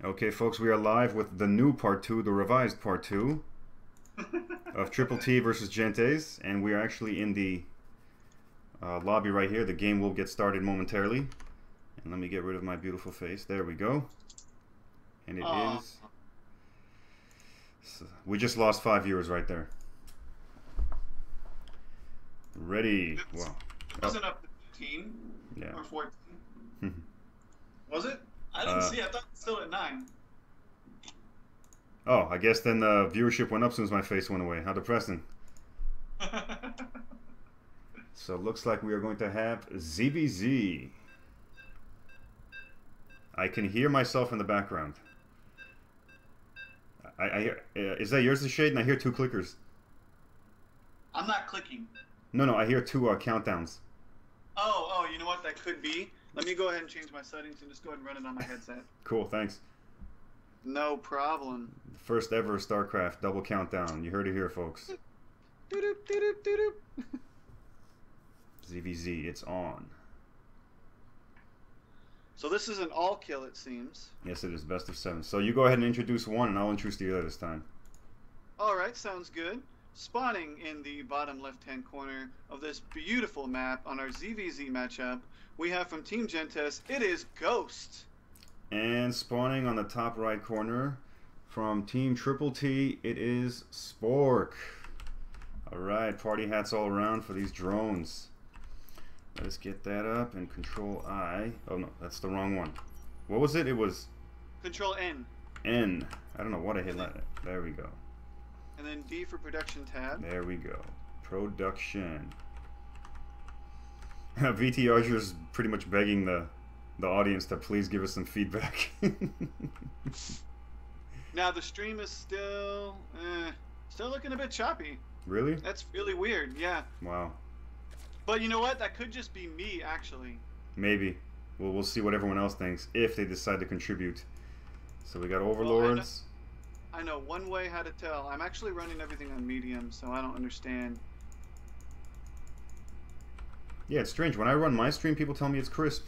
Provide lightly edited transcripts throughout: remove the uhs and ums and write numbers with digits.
Okay, folks, we are live with the new part 2, the revised part 2 of TrpleT versus Gentes, and we are actually in the lobby right here. The game will get started momentarily. And let me get rid of my beautiful face. There we go. And it is... So we just lost 5 viewers right there. Ready. Wow. It wasn't up to 15 or 14. Was it? I didn't see. I thought it was still at 9. Oh, I guess then the viewership went up as soon as my face went away. How depressing. So it looks like we are going to have ZVZ. I can hear myself in the background. I hear. Is that yours, the shade? And I hear 2 clickers. I'm not clicking. No, I hear 2 countdowns. Oh, you know what that could be? Let me go ahead and change my settings and just go ahead and run it on my headset. Cool, thanks. No problem. First ever StarCraft double countdown. You heard it here, folks. ZVZ, it's on. So this is an all kill, it seems. Yes, it is best of 7. So you go ahead and introduce one, and I'll introduce the other this time. Alright, sounds good. Spawning in the bottom left-hand corner of this beautiful map on our ZVZ matchup, we have from Team Gentes, it is Ghost. And spawning on the top right corner from Team TrpleT, it is Spork. Alright, party hats all around for these drones. Let us get that up and Control I. Oh no, that's the wrong one. What was it? It was... Control N. N. I don't know what I hit. There we go. And then D for production tab. There we go. Production. VT Archer's pretty much begging the audience to please give us some feedback. Now the stream is still looking a bit choppy. Really? That's really weird, yeah. Wow. But you know what? That could just be me, actually. Maybe. Well, we'll see what everyone else thinks if they decide to contribute. So we got Overlords. I know one way how to tell. I'm actually running everything on medium, so I don't understand. Yeah, it's strange. When I run my stream, people tell me it's crisp.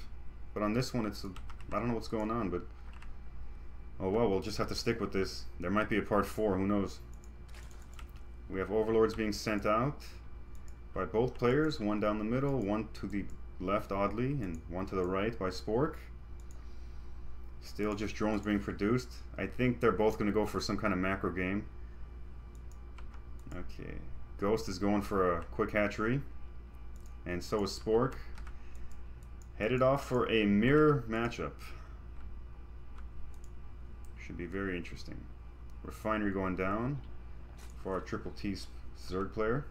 But on this one, it's... I don't know what's going on, but... Oh, well, we'll just have to stick with this. There might be a part 4. Who knows? We have Overlords being sent out by both players. One down the middle, one to the left, oddly, and one to the right by Spork. Still just drones being produced. I think they're both going to go for some kind of macro game. Okay. Ghost is going for a quick hatchery. And so is Spork. Headed off for a mirror matchup. Should be very interesting. Refinery going down for our TrpleT Zerg player.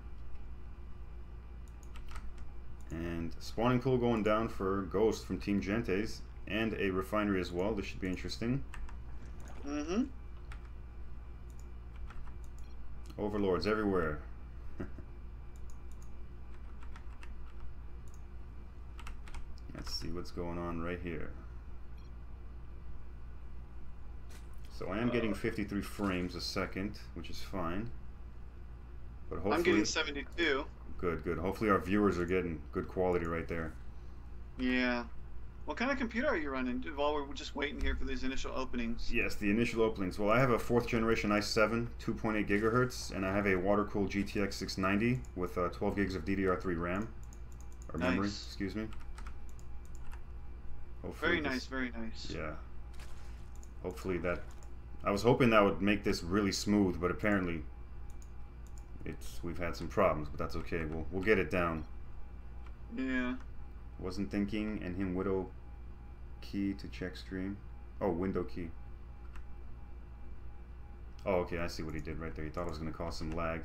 And spawning pool going down for Ghost from Team Gentes. And a refinery as well. This should be interesting. Mm-hmm. Overlords everywhere. Let's see what's going on right here. So I am getting 53 frames a second, which is fine. But hopefully... I'm getting 72. Good, good. Hopefully our viewers are getting good quality right there. Yeah. What kind of computer are you running while we're just waiting here for these initial openings? Yes, the initial openings. Well, I have a 4th generation i7, 2.8 gigahertz, and I have a water-cooled GTX 690 with 12 gigs of DDR3 RAM. Or memory, excuse me. Hopefully very nice, very nice. Yeah. Hopefully that... I was hoping that would make this really smooth, but apparently we've had some problems, but that's okay. We'll get it down. Yeah. Wasn't thinking, and him widow key to check stream. Oh, window key. Oh, okay, I see what he did right there. He thought it was going to cause some lag.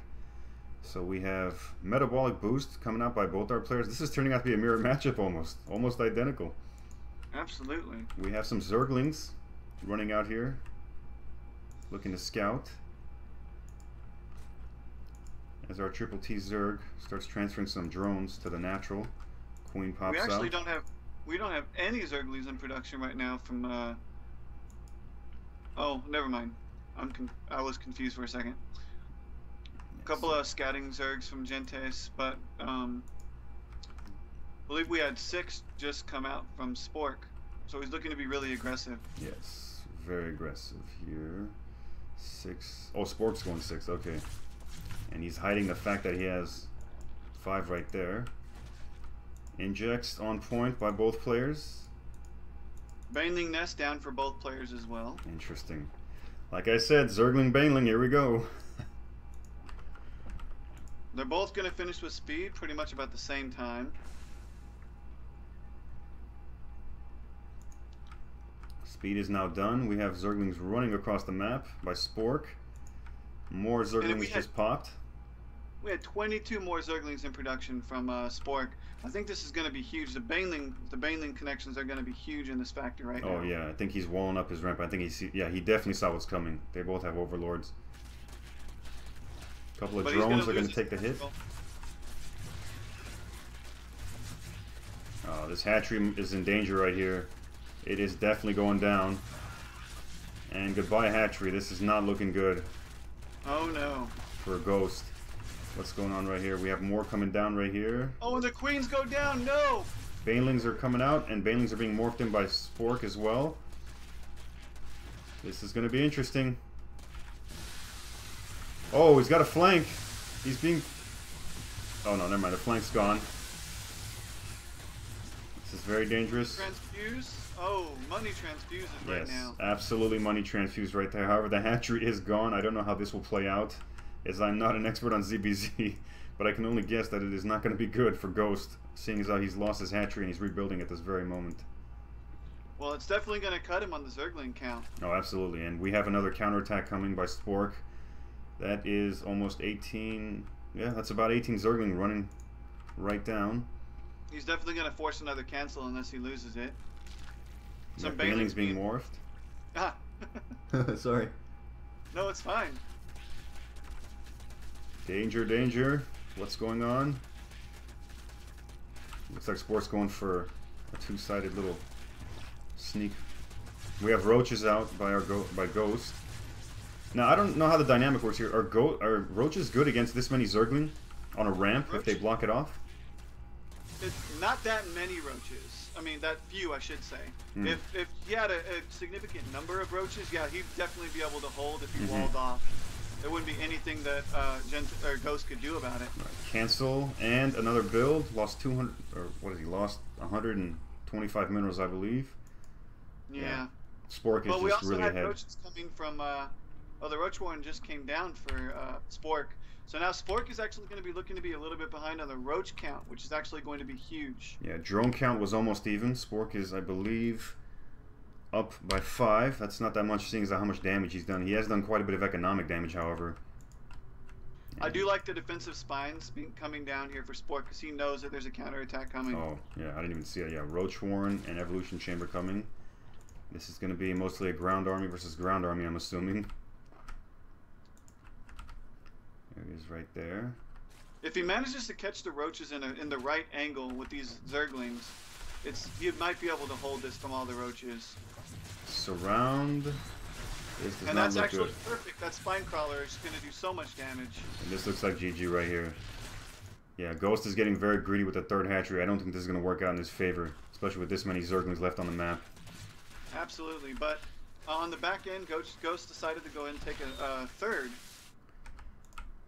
So we have metabolic boost coming out by both our players. This is turning out to be a mirror matchup almost identical. Absolutely. We have some Zerglings running out here, looking to scout. As our TrpleT Zerg starts transferring some drones to the natural. Queen pops out. We don't have any Zerglings in production right now from oh, never mind. I was confused for a second. A couple of scouting Zergs from Gentes, but I believe we had 6 just come out from Spork, so he's looking to be really aggressive. Yes, very aggressive here. 6. Oh, Spork's going 6. Okay. And he's hiding the fact that he has 5 right there. Injects on point by both players. Baneling Nest down for both players as well. Interesting. Like I said, Zergling Baneling, here we go. They're both going to finish with speed pretty much about the same time. Speed is now done. We have Zerglings running across the map by Spork. More Zerglings just popped. We had 22 more Zerglings in production from Spork. I think this is going to be huge. The Baneling connections are going to be huge in this factory right now. Oh yeah, I think he's walling up his ramp. I think he definitely saw what's coming. They both have overlords. A couple of drones are going to take the hit. Oh, this hatchery is in danger right here. It is definitely going down. And goodbye hatchery. This is not looking good. Oh no. For a ghost. What's going on right here? We have more coming down right here. Oh, and the queens go down. No. Banelings are coming out, and Banelings are being morphed in by Spork as well. This is going to be interesting. Oh, he's got a flank. He's being... Oh no, never mind. The flank's gone. This is very dangerous. Transfuse. Oh, money transfuses right now. Yes, absolutely money transfused right there. However, the hatchery is gone. I don't know how this will play out, as I'm not an expert on ZBZ, but I can only guess that it is not going to be good for Ghost, seeing as how he's lost his hatchery and he's rebuilding at this very moment. Well, it's definitely going to cut him on the Zergling count. Oh, absolutely. And we have another counterattack coming by Spork. That is almost 18... Yeah, that's about 18 Zergling running right down. He's definitely going to force another cancel unless he loses it. Some Banelings being morphed. Ah. Sorry. No, it's fine. Danger, danger. What's going on? Looks like Sport's going for a two-sided little sneak. We have roaches out by by Ghost. Now, I don't know how the dynamic works here. Are roaches good against this many Zergling on a ramp if they block it off? It's not that many roaches. I mean, that few, I should say. If he had a significant number of roaches, yeah, he'd definitely be able to hold if he walled off. There wouldn't be anything that Ghost could do about it. Right. Cancel and another build. Lost 200, or what is he? Lost 125 minerals, I believe. Yeah. Spork is just really ahead. But we also had roaches coming from. Oh, the Roach Warren just came down for Spork. So now Spork is actually going to be looking to be a little bit behind on the roach count, which is actually going to be huge. Yeah, drone count was almost even. Spork is, I believe, up by 5. That's not that much, seeing as how much damage he's done. He has done quite a bit of economic damage, however. I do like the defensive spines coming down here for Spork, because he knows that there's a counterattack coming. Oh, yeah, I didn't even see it. Yeah, Roach Warren and Evolution Chamber coming. This is going to be mostly a ground army versus ground army, I'm assuming. There he is right there. If he manages to catch the roaches in the right angle with these Zerglings, he might be able to hold this from all the roaches. Surround. This does and not that's look actually good. perfect. That spine crawler is going to do so much damage. And this looks like GG right here. Yeah, Ghost is getting very greedy with the third hatchery. I don't think this is going to work out in his favor, especially with this many Zerglings left on the map. Absolutely, but on the back end, Ghost decided to go and take a third.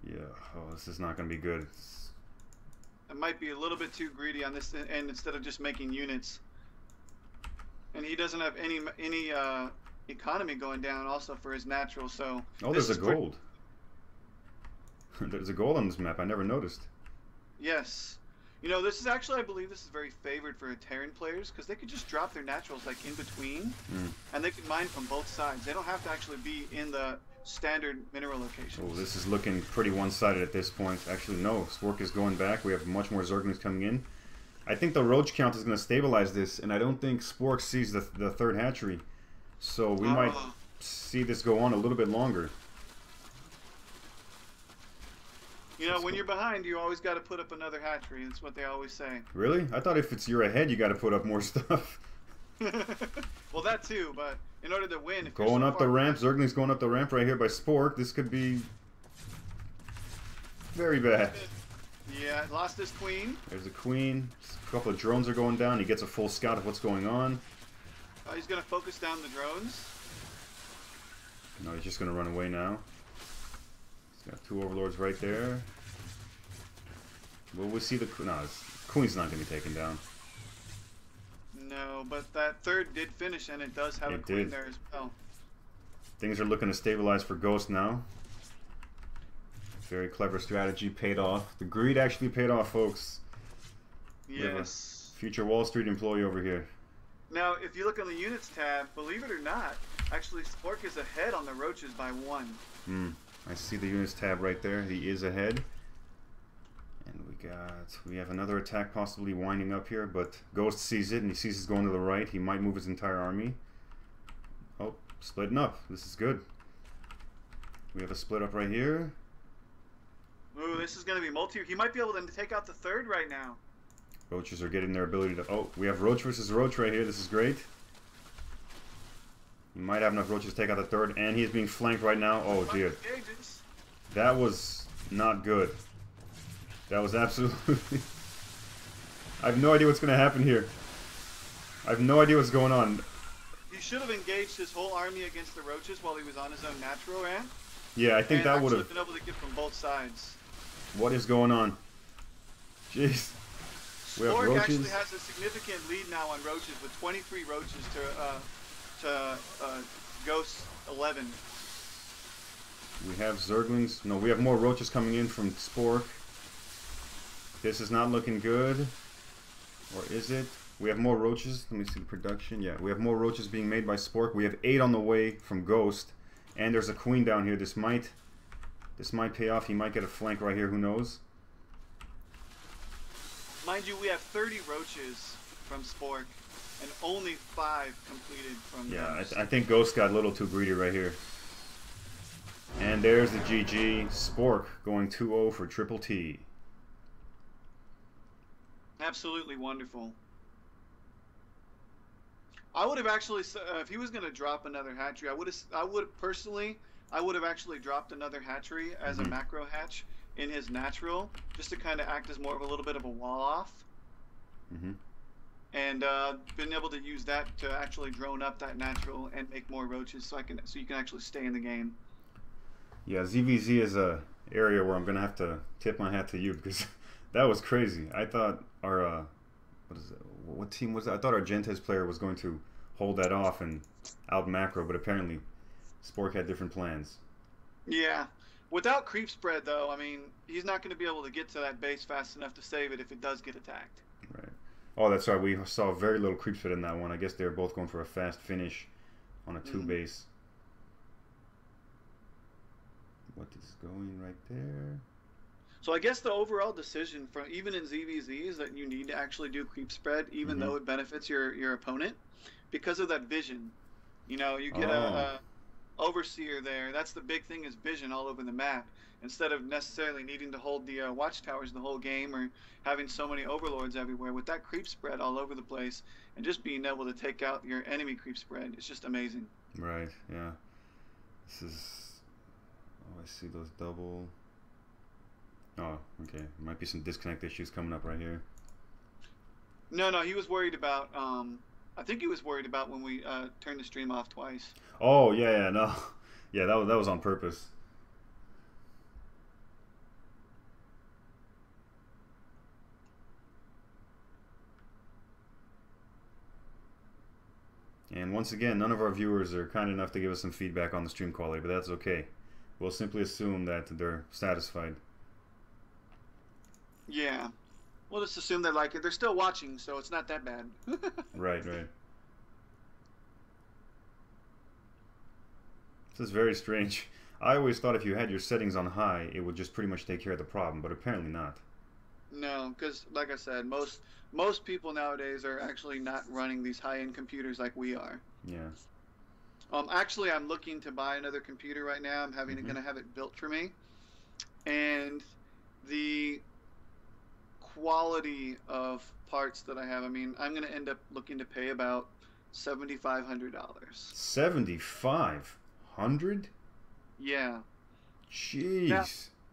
Yeah, oh, this is not going to be good. It might be a little bit too greedy on this end instead of just making units. And he doesn't have any economy going down also for his natural, so... Oh, there's a gold. There's a gold on this map. I never noticed. Yes. You know, this is actually, I believe this is very favored for Terran players, because they could just drop their naturals like in between, and they can mine from both sides. They don't have to actually be in the standard mineral locations. Oh, this is looking pretty one-sided at this point. Actually, no. Spork is going back. We have much more Zerglings coming in. I think the roach count is going to stabilize this, and I don't think Spork sees the third hatchery. So we might see this go on a little bit longer. You know, when you're behind, you always got to put up another hatchery. That's what they always say. Really? I thought if you're ahead, you got to put up more stuff. Well, that too, but in order to win... If going up the ramp, Zergling's going up the ramp right here by Spork. This could be very bad. Yeah, lost his queen. There's a queen. A couple of drones are going down. He gets a full scout of what's going on. He's going to focus down the drones. No, he's just gonna run away now. He's got 2 overlords right there. Will we see the... No, queen's not gonna be taken down. No, but that third did finish, and it does have a queen there as well. Things are looking to stabilize for Ghost now. Very clever strategy, paid off. The greed actually paid off, folks. Yes. Future Wall Street employee over here. Now, if you look on the units tab, believe it or not, actually Spork is ahead on the roaches by 1. I see the units tab right there. He is ahead. And we have another attack possibly winding up here, but Ghost sees it, and he sees it's going to the right. He might move his entire army. Oh, splitting up. This is good. We have a split up right here. Ooh, this is going to be multi. He might be able to take out the third right now. Roaches are getting their ability to... Oh, we have Roach versus Roach right here. This is great. He might have enough Roaches to take out the third, and he is being flanked right now. Oh, dear. That was not good. That was absolutely... I have no idea what's going to happen here. I have no idea what's going on. He should have engaged his whole army against the Roaches while he was on his own natural ramp. Yeah, I think that would have been able to get from both sides. What is going on? Jeez. We have Spork Roaches. actually has a significant lead now on Roaches with 23 Roaches to Ghost 11. We have Zerglings. No, we have more Roaches coming in from Spork. This is not looking good. Or is it? We have more Roaches. Let me see the production. Yeah, we have more Roaches being made by Spork. We have 8 on the way from Ghost. And there's a queen down here. This might pay off. He might get a flank right here. Who knows? Mind you, we have 30 Roaches from Spork and only 5 completed from Ghost. I think Ghost got a little too greedy right here. And there's the GG. Spork going 2-0 for TrpleT. Absolutely wonderful. I would have actually, if he was going to drop another hatchery, I would have actually dropped another hatchery as a macro hatch in his natural, just to kind of act as more of a little bit of a wall off. And been able to use that to actually drone up that natural and make more Roaches, so you can actually stay in the game. Yeah, ZVZ is a area where I'm gonna have to tip my hat to you, because that was crazy. I thought our what team was that? I thought our Gentes player was going to hold that off and out macro, but apparently Spork had different plans. Yeah. Without creep spread, though, I mean, he's not going to be able to get to that base fast enough to save it if it does get attacked. Right. Oh, that's right. We saw very little creep spread in that one. I guess they were both going for a fast finish on a 2 base. What is going right there? So I guess the overall decision, from even in ZVZ, is that you need to actually do creep spread, even though it benefits your opponent, because of that vision. You know, you get a overseer there. That's the big thing, is vision all over the map, instead of necessarily needing to hold the watchtowers the whole game, or having so many overlords everywhere. With that creep spread all over the place, and just being able to take out your enemy creep spread, it's just amazing. Right. Yeah. This is. Oh, I see those double. Oh, okay. Might be some disconnect issues coming up right here. No, he was worried about. I think he was worried about when we turned the stream off twice. Oh yeah, no, yeah, that was on purpose. And once again, none of our viewers are kind enough to give us some feedback on the stream quality, but that's okay. We'll simply assume that they're satisfied. Yeah. We'll just assume they like it. They're still watching, so it's not that bad. Right. This is very strange. I always thought if you had your settings on high, it would just pretty much take care of the problem, but apparently not. No, because like I said, most people nowadays are actually not running these high-end computers like we are. Yeah. Actually, I'm looking to buy another computer right now. I'm going to have it built for me, and the quality of parts that I have, I mean, I'm going to end up looking to pay about $7,500. $7,500? Yeah. Jeez. Now,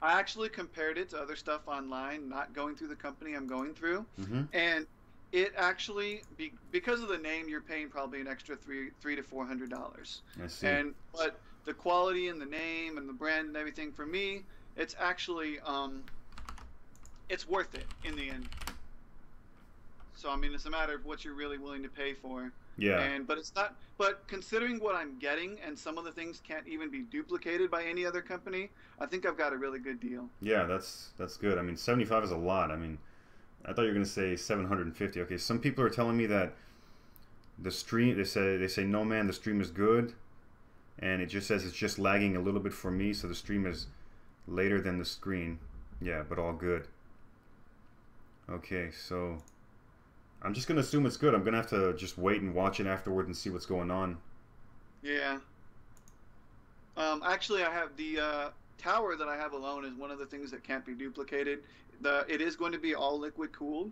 I actually compared it to other stuff online, not going through the company I'm going through, and it actually, because of the name, you're paying probably an extra $300 to $400. I see. But the quality and the name and the brand and everything, for me, it's actually it's worth it in the end. So I mean, it's a matter of what you're really willing to pay for. Yeah. But it's not. But considering what I'm getting and some of the things can't even be duplicated by any other company, I think I've got a really good deal. Yeah, that's good. I mean, 75 is a lot. I mean, I thought you were gonna say 750. Okay, some people are telling me that the stream. They say no man, the stream is good, and it just says it's just lagging a little bit for me, so the stream is later than the screen. Yeah, but all good. Okay, so I'm just gonna assume it's good. I'm gonna have to just wait and watch it afterward and see what's going on. Yeah. Actually, I have the tower that I have alone is one of the things that can't be duplicated. It is going to be all liquid cooled.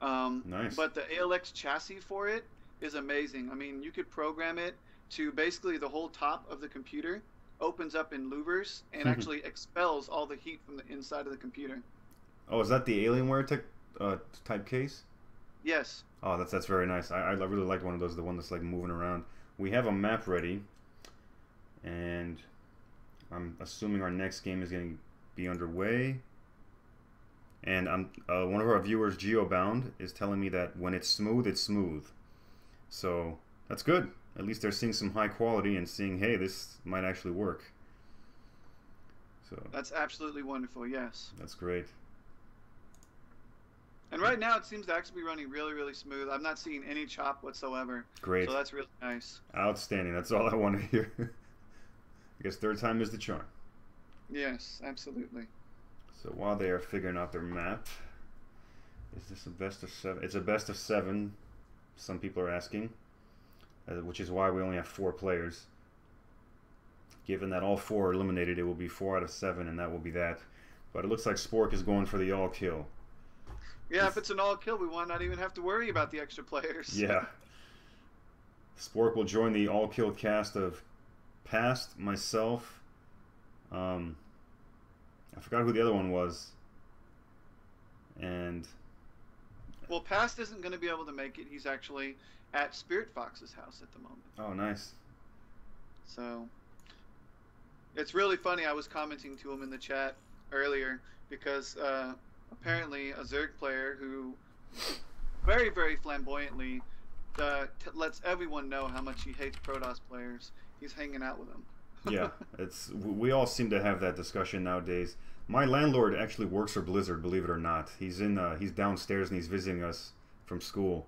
Nice. But the ALX chassis for it is amazing. I mean, you could program it to basically the whole top of the computer opens up in louvers and actually expels all the heat from the inside of the computer. Oh, is that the Alienware type case? Yes. Oh, that's very nice. I really like one of those, the one that's like moving around. We have a map ready, and I'm assuming our next game is going to be underway. And one of our viewers, GeoBound, is telling me that when it's smooth, it's smooth. So that's good. At least they're seeing some high quality and seeing, hey, this might actually work. So that's absolutely wonderful. Yes. That's great. And right now, it seems to actually be running really, really smooth. I'm not seeing any chop whatsoever. Great. So that's really nice. Outstanding. That's all I want to hear. I guess third time is the charm. Yes, absolutely. So while they are figuring out their map, is this a best of 7? It's a best of 7. Some people are asking, which is why we only have 4 players. Given that all 4 are eliminated, it will be 4 out of 7, and that will be that. But it looks like Spork is going for the all kill. Yeah, if it's an all kill, we might not even have to worry about the extra players. Yeah. Spork will join the all kill cast of Past, myself. I forgot who the other one was. And well, Past isn't going to be able to make it. He's actually at Spirit Fox's house at the moment. Oh, nice. So it's really funny. I was commenting to him in the chat earlier because apparently a Zerg player who very, very flamboyantly lets everyone know how much he hates Protoss players. He's hanging out with them. Yeah, we all seem to have that discussion nowadays. My landlord actually works for Blizzard, believe it or not. He's downstairs and he's visiting us from school.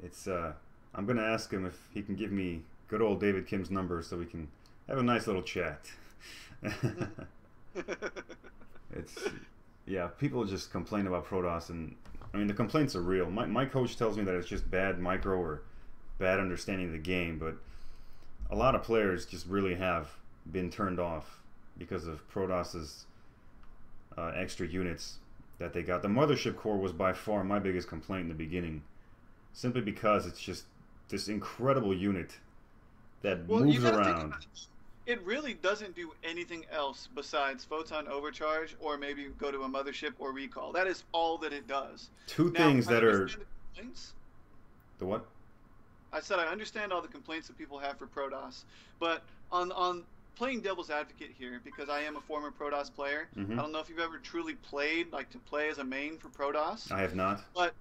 I'm gonna ask him if he can give me good old David Kim's number so we can have a nice little chat. Yeah, people just complain about Protoss, and I mean the complaints are real. My coach tells me that it's just bad micro or bad understanding of the game, but a lot of players just really have been turned off because of Protoss's extra units that they got. The Mothership Core was by far my biggest complaint in the beginning, simply because it's just this incredible unit that moves around. It really doesn't do anything else besides photon overcharge or maybe go to a mothership or recall. That is all that it does. Two things that are... The what? I said I understand all the complaints that people have for Protoss, but on playing devil's advocate here, because I am a former Protoss player, I don't know if you've ever truly played, like to play as a main for Protoss. I have not. But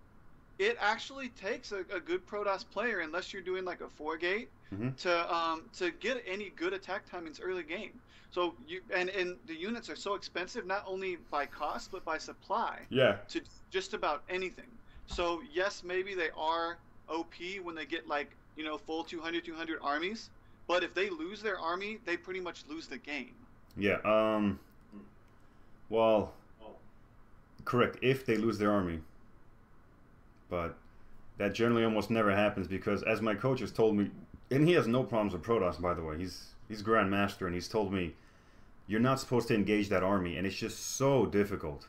it actually takes a good Protoss player, unless you're doing like a 4-gate, to get any good attack timings early game. So and the units are so expensive, not only by cost but by supply. Yeah. To just about anything. So yes, maybe they are OP when they get like, you know, full 200 armies, but if they lose their army, they pretty much lose the game. Yeah. Well, correct, if they lose their army. But that generally almost never happens, because as my coach has told me, and he has no problems with Protoss, by the way, he's Grandmaster, and he's told me you're not supposed to engage that army, and it's just so difficult.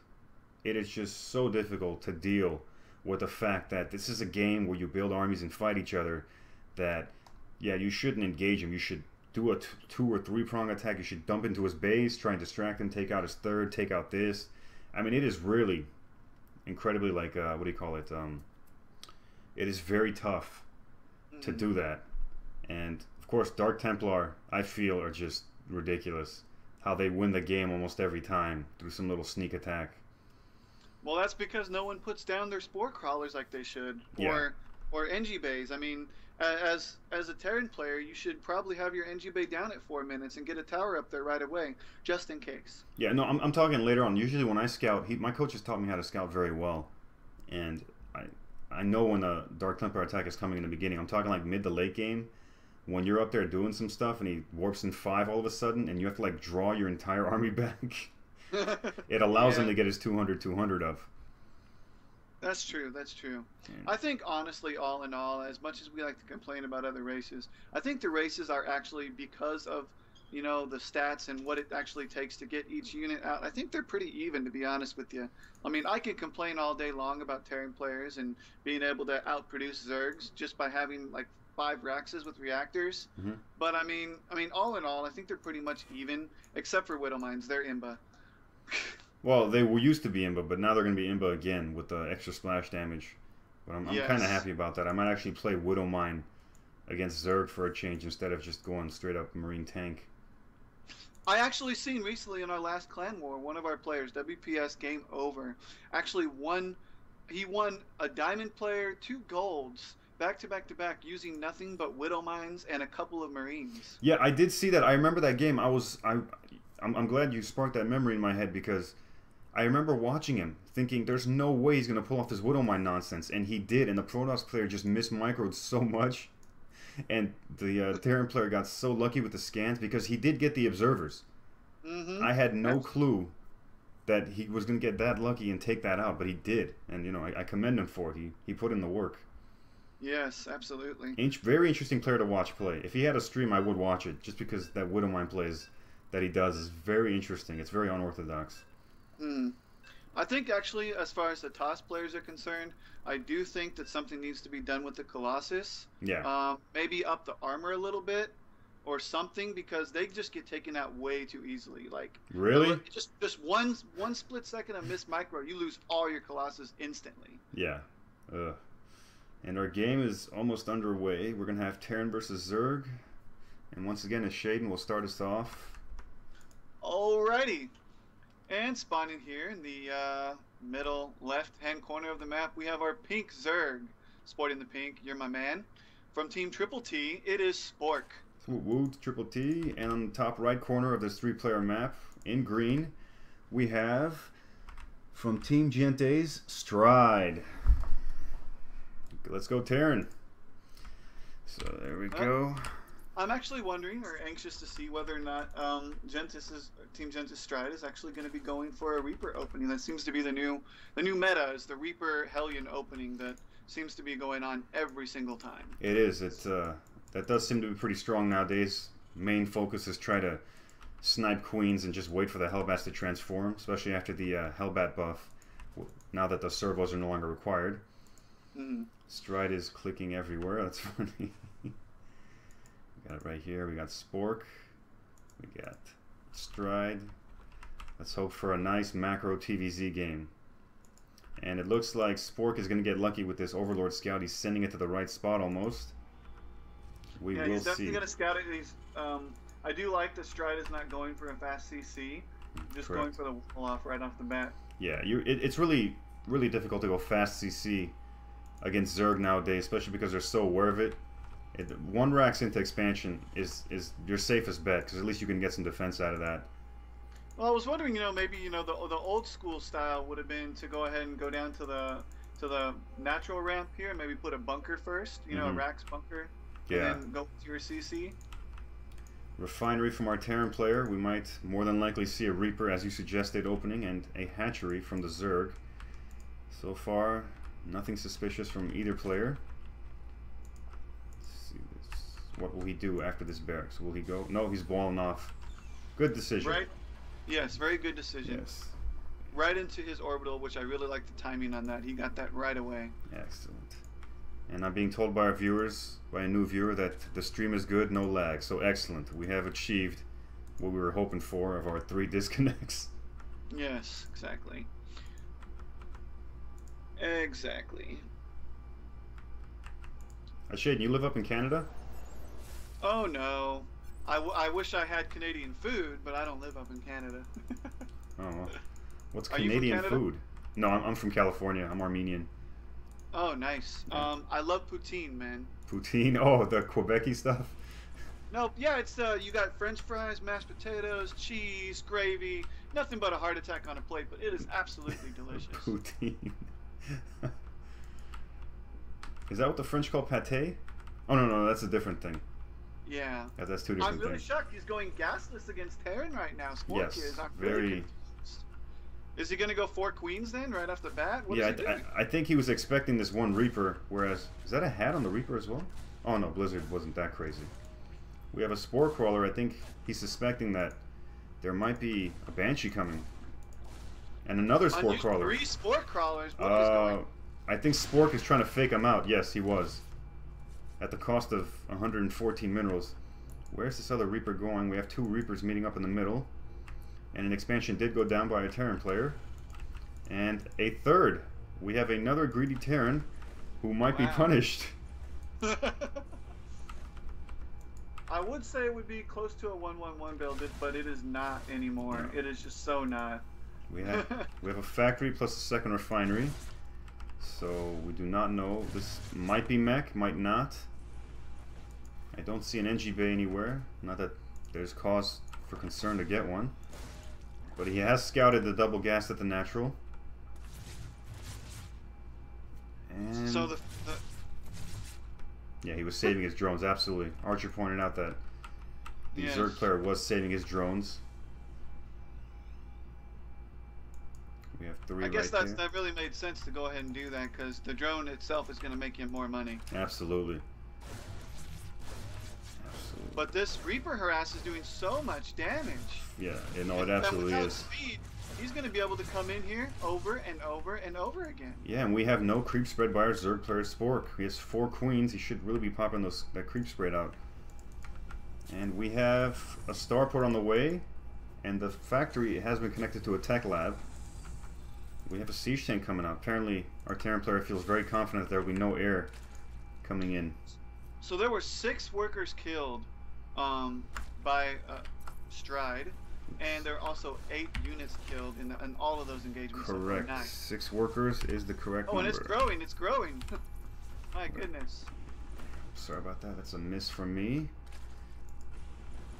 It is just so difficult to deal with the fact that this is a game where you build armies and fight each other, that, yeah, you shouldn't engage him. You should do a 2 or 3 prong attack. You should dump into his base, try and distract him, take out his third, take out this. I mean, it is really incredibly, like, what do you call it? It is very tough to do that. And Of course, Dark Templar, I feel, are just ridiculous. How they win the game almost every time through some little sneak attack. Well, that's because no one puts down their spore crawlers like they should, Yeah. or NG bays. I mean, as a Terran player, you should probably have your NG bay down at 4 minutes and get a tower up there right away, just in case. Yeah, no, I'm talking later on. Usually when I scout, my coach has taught me how to scout very well. And I know when a Dark Templar attack is coming in the beginning. I'm talking like mid to late game. When you're up there doing some stuff and he warps in 5 all of a sudden and you have to like draw your entire army back. It allows him to get his 200 of. That's true. That's true. Yeah. I think honestly, all in all, as much as we like to complain about other races, I think the races are actually, because of, you know, the stats and what it actually takes to get each unit out, I think they're pretty even, to be honest with you. I mean, I can complain all day long about Terran players and being able to outproduce Zergs just by having like 5 Raxes with reactors. But I mean, all in all, I think they're pretty much even, except for Widowmines. They're imba. Well, they were used to be Imba, but now they're going to be Imba again with the extra splash damage. But I'm Yes. kind of happy about that. I might actually play Widowmine against Zerg for a change instead of just going straight up Marine Tank. I actually seen recently in our last clan war, one of our players, WPS Game Over, actually won. He won a diamond player, 2 golds, back to back to back, using nothing but Widowmines and a couple of Marines. Yeah, I did see that. I remember that game. I'm glad you sparked that memory in my head because I remember watching him thinking there's no way he's going to pull off this Widowmine nonsense, and he did, and the Protoss player just mismicroed so much, and the Terran player got so lucky with the scans because he did get the observers. I had no clue that he was going to get that lucky and take that out, but he did, and you know, I commend him for it. He put in the work. Yes, absolutely. Very interesting player to watch play. If he had a stream, I would watch it, just because that Widowmine plays that he does is very interesting. It's very unorthodox. I think actually, as far as the TOS players are concerned, I do think that something needs to be done with the Colossus. Yeah. Maybe up the armor a little bit, or something, because they just get taken out way too easily. Like, really, just one split second of miss micro, you lose all your Colossus instantly. Yeah. And our game is almost underway. We're gonna have Terran versus Zerg, and once again, Shaden will start us off. Alrighty. And spawning here in the middle left-hand corner of the map, we have our pink Zerg. Sporting the pink, you're my man. From Team TrpleT, it is Spork. Woo, TrpleT. And on the top right corner of this 3-player map, in green, we have, from Team Gentes, Stride. Let's go Terran. So there we go. I'm actually wondering, or anxious to see, whether or not Team Gentes Stride is actually going to be going for a Reaper opening. That seems to be the new meta, is the Reaper Hellion opening that seems to be going on every single time. It is. That does seem to be pretty strong nowadays. Main focus is try to snipe queens and just wait for the Hellbats to transform, especially after the Hellbat buff, now that the servos are no longer required. Stride is clicking everywhere. That's funny. Got it right here. We got Spork. We got Stride. Let's hope for a nice macro TVZ game. And it looks like Spork is going to get lucky with this Overlord Scout. He's sending it to the right spot almost. We will see. He's definitely going to scout it. I do like that Stride is not going for a fast CC. Just going for the wall off right off the bat. Yeah, it's really, really difficult to go fast CC against Zerg nowadays, especially because they're so aware of it. One racks into expansion is your safest bet, because at least you can get some defense out of that. Well, I was wondering, maybe the old school style would have been to go ahead and go down to the natural ramp here, and maybe put a bunker first, a racks bunker, and then go to your CC. Refinery from our Terran player. We might more than likely see a Reaper, as you suggested, opening, and a hatchery from the Zerg. So far, nothing suspicious from either player. What will he do after this barracks? Will he go? No, he's balling off. Good decision. Right. Yes, very good decision. Yes. Right into his orbital, which I really like the timing on that. He got that right away. Excellent. And I'm being told by our viewers, by a new viewer, that the stream is good, no lag. So excellent. We have achieved what we were hoping for of our 3 disconnects. Yes, exactly. Exactly. Shaden, you live up in Canada? Oh no. I wish I had Canadian food, but I don't live up in Canada. Oh, well. What's Are you from Canadian Canada? food? No, I'm from California. I'm Armenian. Oh, nice. Yeah. I love poutine, man. Poutine? Oh, the Quebecy stuff? No, yeah, it's you got French fries, mashed potatoes, cheese, gravy, nothing but a heart attack on a plate, but it is absolutely delicious. Poutine. Is that what the French call pâté? Oh, no, no, that's a different thing. Yeah. Yeah, that's two I'm different really things. shocked he's going gasless against Terran right now. Spork Yes, is. I'm very. really confused. Is he going to go 4 queens then, right off the bat? What Yeah, is he doing? I think he was expecting this one Reaper, whereas... Is that a hat on the Reaper as well? Oh, no, Blizzard wasn't that crazy. We have a Spore Crawler. I think he's suspecting that there might be a Banshee coming. And another Spore Crawler. 3 Spore Crawlers. What is going? I think Spork is trying to fake him out. Yes, he was. At the cost of 114 minerals. Where's this other Reaper going? We have 2 Reapers meeting up in the middle. And an expansion did go down by a Terran player. And a third. We have another greedy Terran who might be punished. I would say it would be close to a 1-1-1 build, but it is not anymore. No. It is just so not. We have a factory plus a second refinery. So we do not know. This might be mech, might not. I don't see an NG bay anywhere. Not that there's cause for concern to get one. But he has scouted the double gas at the natural. And So the yeah, he was saving his drones, absolutely. Archer pointed out that the Yes. Zerg player was saving his drones. We have 3 I guess right there. that really made sense to go ahead and do that because the drone itself is going to make you more money. Absolutely. Absolutely. But this Reaper harass is doing so much damage. Yeah, you know, it And absolutely without is. speed, he's going to be able to come in here over and over and over again. Yeah, and we have no creep spread by our Zerg player Spork. He has 4 queens. He should really be popping that creep spread out. And we have a starport on the way, and the factory has been connected to a tech lab. We have a siege tank coming out. Apparently, our Terran player feels very confident there will be no air coming in. So there were 6 workers killed by Stride, and there are also 8 units killed in all of those engagements. Correct. So 6 workers is the correct oh, number. and it's growing. It's growing. My goodness. Sorry about that. That's a miss from me.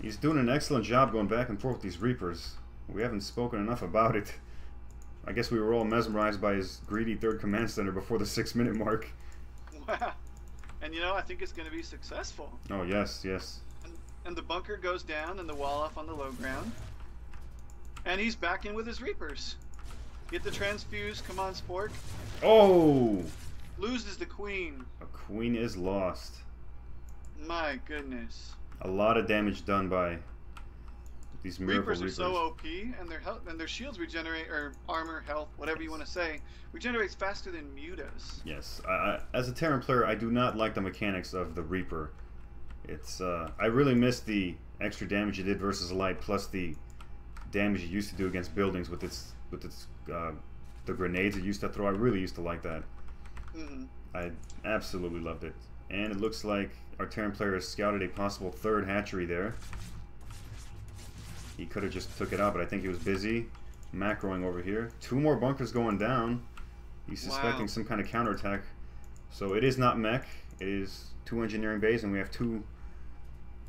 He's doing an excellent job going back and forth with these Reapers. We haven't spoken enough about it. I guess we were all mesmerized by his greedy 3rd command center before the 6-minute mark. Wow. And you know, I think it's going to be successful. Oh, yes, yes. And the bunker goes down and the wall off on the low ground. And he's back in with his Reapers. Get the transfuse. Come on, Spork. Oh! Loses the queen. A queen is lost. My goodness. A lot of damage done by these miracle Reapers Reapers. are so OP, and their health and their shields regenerate, or armor, health, whatever you want to say, regenerates faster than Mutas. Yes, as a Terran player, I do not like the mechanics of the Reaper. It's I really miss the extra damage it did versus light, plus the damage it used to do against buildings with its the grenades it used to throw. I really used to like that. Mm-hmm. I absolutely loved it. And it looks like our Terran player has scouted a possible 3rd hatchery there. He could have just took it out, but I think he was busy macroing over here. 2 more bunkers going down. He's suspecting some kind of counterattack. So it is not mech. It is 2 engineering bays, and we have 2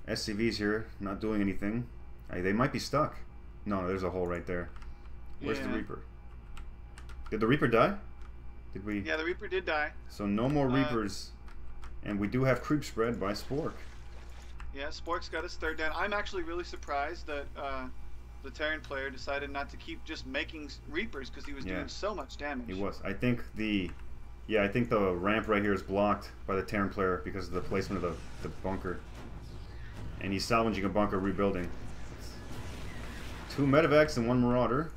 SCVs here not doing anything. They might be stuck. No, there's a hole right there. Where's the Reaper? Did the Reaper die? Did we? Yeah, the Reaper did die. So no more Reapers. And we do have creep spread by Spork. Yeah, Spork's got his 3rd down. I'm actually really surprised that the Terran player decided not to keep just making Reapers because he was doing so much damage. He was. I think the ramp right here is blocked by the Terran player because of the placement of the bunker. And he's salvaging a bunker, rebuilding. 2 medevacs and 1 marauder.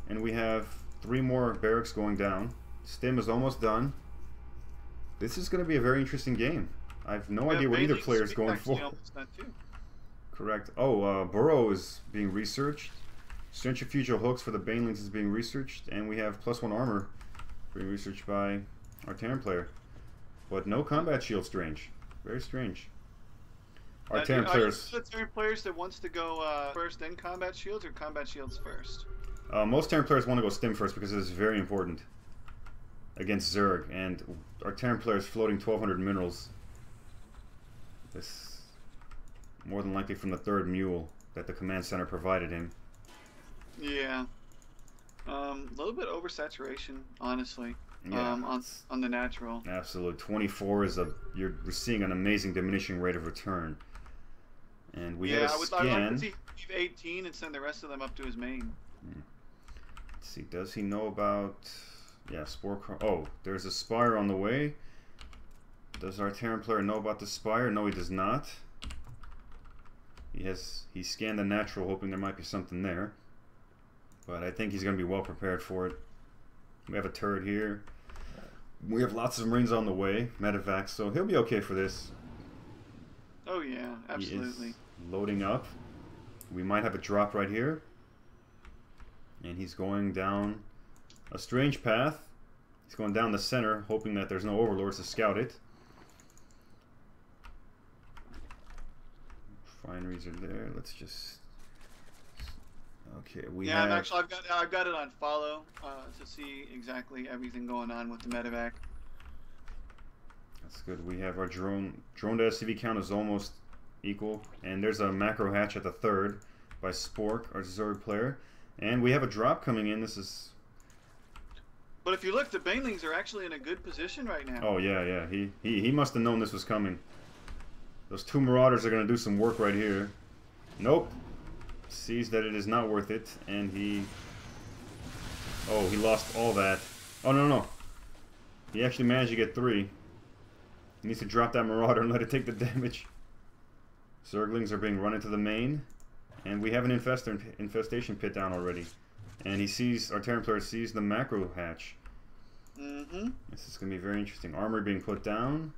And we have 3 more barracks going down. Stim is almost done. This is going to be a very interesting game. I have no idea what either player is going for. Correct. Oh, Burrow is being researched. Centrifugal hooks for the Banelings is being researched. And we have +1 armor being researched by our Terran player. But no combat shield, strange. Very strange. Our Now, Terran are you players... the Terran players that wants to go first then combat shields, or combat shields first? most Terran players want to go stim first because it is very important against Zerg, and our Terran players floating 1200 minerals. This more than likely from the third mule that the command center provided him. Yeah. A little bit oversaturation, honestly. Yeah. On the natural. Absolute. 24 is you're seeing an amazing diminishing rate of return. And we had a scan. I'd like to see 18 and send the rest of them up to his main. Let's see, does he know about... Yeah, Spore... Oh, there's a Spire on the way. Does our Terran player know about the Spire? No, he does not. He scanned the natural, hoping there might be something there. But I think he's going to be well prepared for it. We have a turret here. We have lots of Marines on the way, medevac, so he'll be okay for this. Oh yeah, absolutely. He is loading up. We might have a drop right here. And he's going down a strange path. He's going down the center, hoping that there's no overlords to scout it. Refineries are there. Let's just... Okay, we have... Yeah, actually, I've got it on follow to see exactly everything going on with the medevac. That's good. We have our drone to SCV count is almost equal, and there's a macro hatch at the third by Spork, our Zerg player, and we have a drop coming in. This is... But if you look, the Banelings are actually in a good position right now. Oh yeah. He must have known this was coming. Those two Marauders are going to do some work right here. Nope. Sees that it is not worth it, and he... Oh, he lost all that. Oh, no. He actually managed to get 3. He needs to drop that Marauder and let it take the damage. Zerglings are being run into the main, and we have an infestation pit down already. And he sees, our Terran player sees the macro hatch. Mm-hmm. This is going to be very interesting. Armory being put down.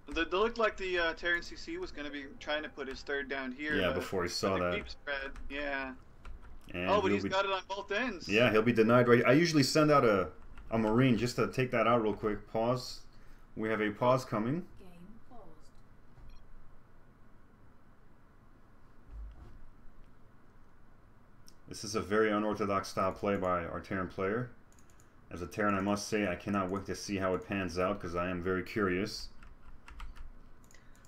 They looked like the Terran CC was going to be trying to put his third down here. Yeah, before he saw that. Creep spread. Yeah. And oh, but he's got it on both ends. Yeah, he'll be denied right. I usually send out a Marine just to take that out real quick. Pause. We have a pause coming. Game paused. This is a very unorthodox style play by our Terran player. As a Terran, I must say I cannot wait to see how it pans out because I am very curious.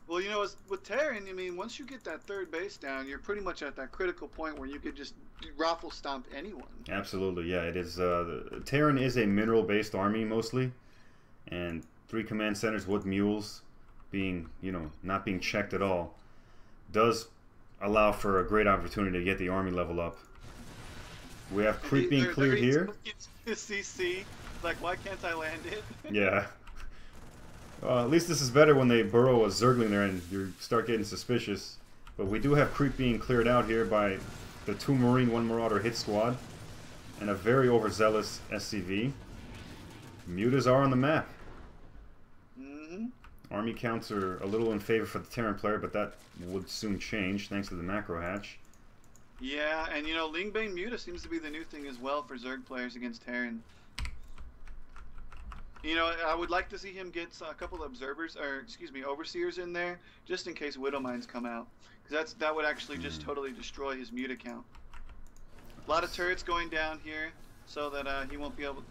Well, you know, with Terran, I mean, once you get that third base down, you're pretty much at that critical point where you could just raffle stomp anyone. Absolutely, yeah. It is. Terran is a mineral-based army mostly, and 3 command centers with mules being, not being checked at all, does allow for a great opportunity to get the army level up. We have creep being cleared here. CC, like, why can't I land it? Yeah. At least this is better when they burrow a Zergling there and you start getting suspicious. But we do have creep being cleared out here by the 2 Marine, 1 Marauder hit squad. And a very overzealous SCV. Mutas are on the map. Mm-hmm. Army counts are a little in favor for the Terran player, but that would soon change thanks to the macro hatch. Yeah, and Lingbane Muta seems to be the new thing as well for Zerg players against Terran. I would like to see him get a couple of overseers in there, just in case Widowmines come out. Because that would actually just totally destroy his Muta count. A lot of turrets going down here, so that he won't be able,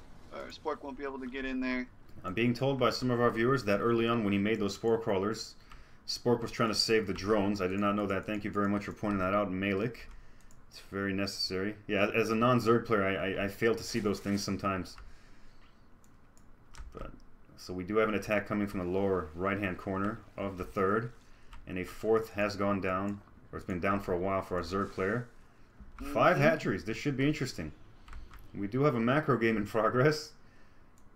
Spork won't be able to get in there. I'm being told by some of our viewers that early on when he made those spore crawlers, Spork was trying to save the drones. I did not know that. Thank you very much for pointing that out, Malik. It's very necessary. Yeah, as a non-Zerg player, I fail to see those things sometimes. So we do have an attack coming from the lower right-hand corner of the third, and a 4th has gone down, or it's been down for a while for our Zerg player. 5 hatcheries. This should be interesting. We do have a macro game in progress.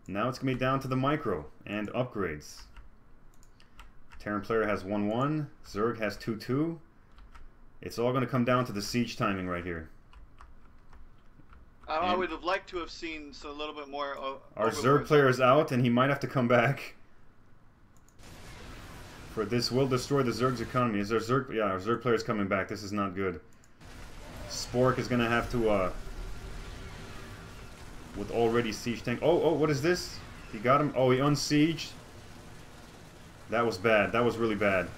Now it's going to be down to the micro and upgrades. Terran player has 1-1. Zerg has 2-2. It's all going to come down to the siege timing right here. I would have liked to have seen a little bit more. Our Zerg player is out, and he might have to come back. For this will destroy the Zerg's economy. Is our Zerg? Yeah, our Zerg player is coming back. This is not good. Spork is going to have to, with already siege tank. Oh, what is this? He got him. Oh, he unsieged. That was bad. That was really bad.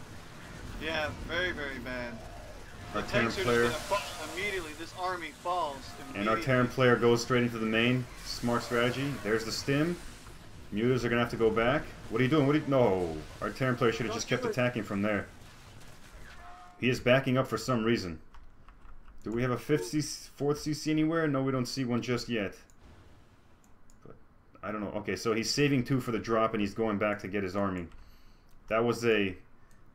Yeah, very, very bad. Our The Terran tanks are player, just gonna fall immediately. This army falls immediately. and our Terran player goes straight into the main. Smart strategy. There's the stim. Mutas are gonna have to go back. What are you doing? No, our Terran player should have just kept attacking from there. He is backing up for some reason. Do we have a 4th CC anywhere? No, we don't see one just yet. But I don't know. Okay, so he's saving 2 for the drop, and he's going back to get his army. That was I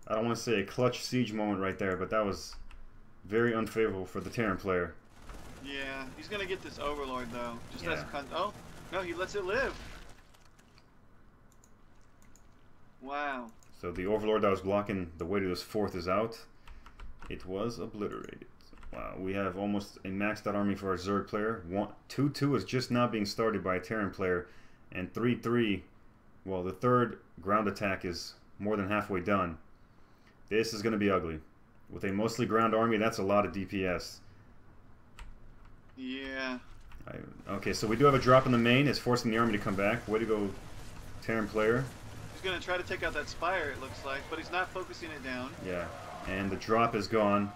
don't want to say a clutch siege moment right there, but that was very unfavorable for the Terran player. Yeah, he's gonna get this Overlord though. Just Yeah. as oh no, he lets it live. Wow. So the Overlord that was blocking the way to his 4th is out. It was obliterated. Wow, we have almost a maxed out army for our Zerg player. 2-2 is just now being started by a Terran player, and 3-3. Well, the 3rd ground attack is more than halfway done. This is going to be ugly. With a mostly ground army, that's a lot of DPS. Yeah. Okay, so we do have a drop in the main. It's forcing the army to come back. Way to go, Terran player. He's gonna try to take out that spire, it looks like, but he's not focusing it down. Yeah, and the drop is gone,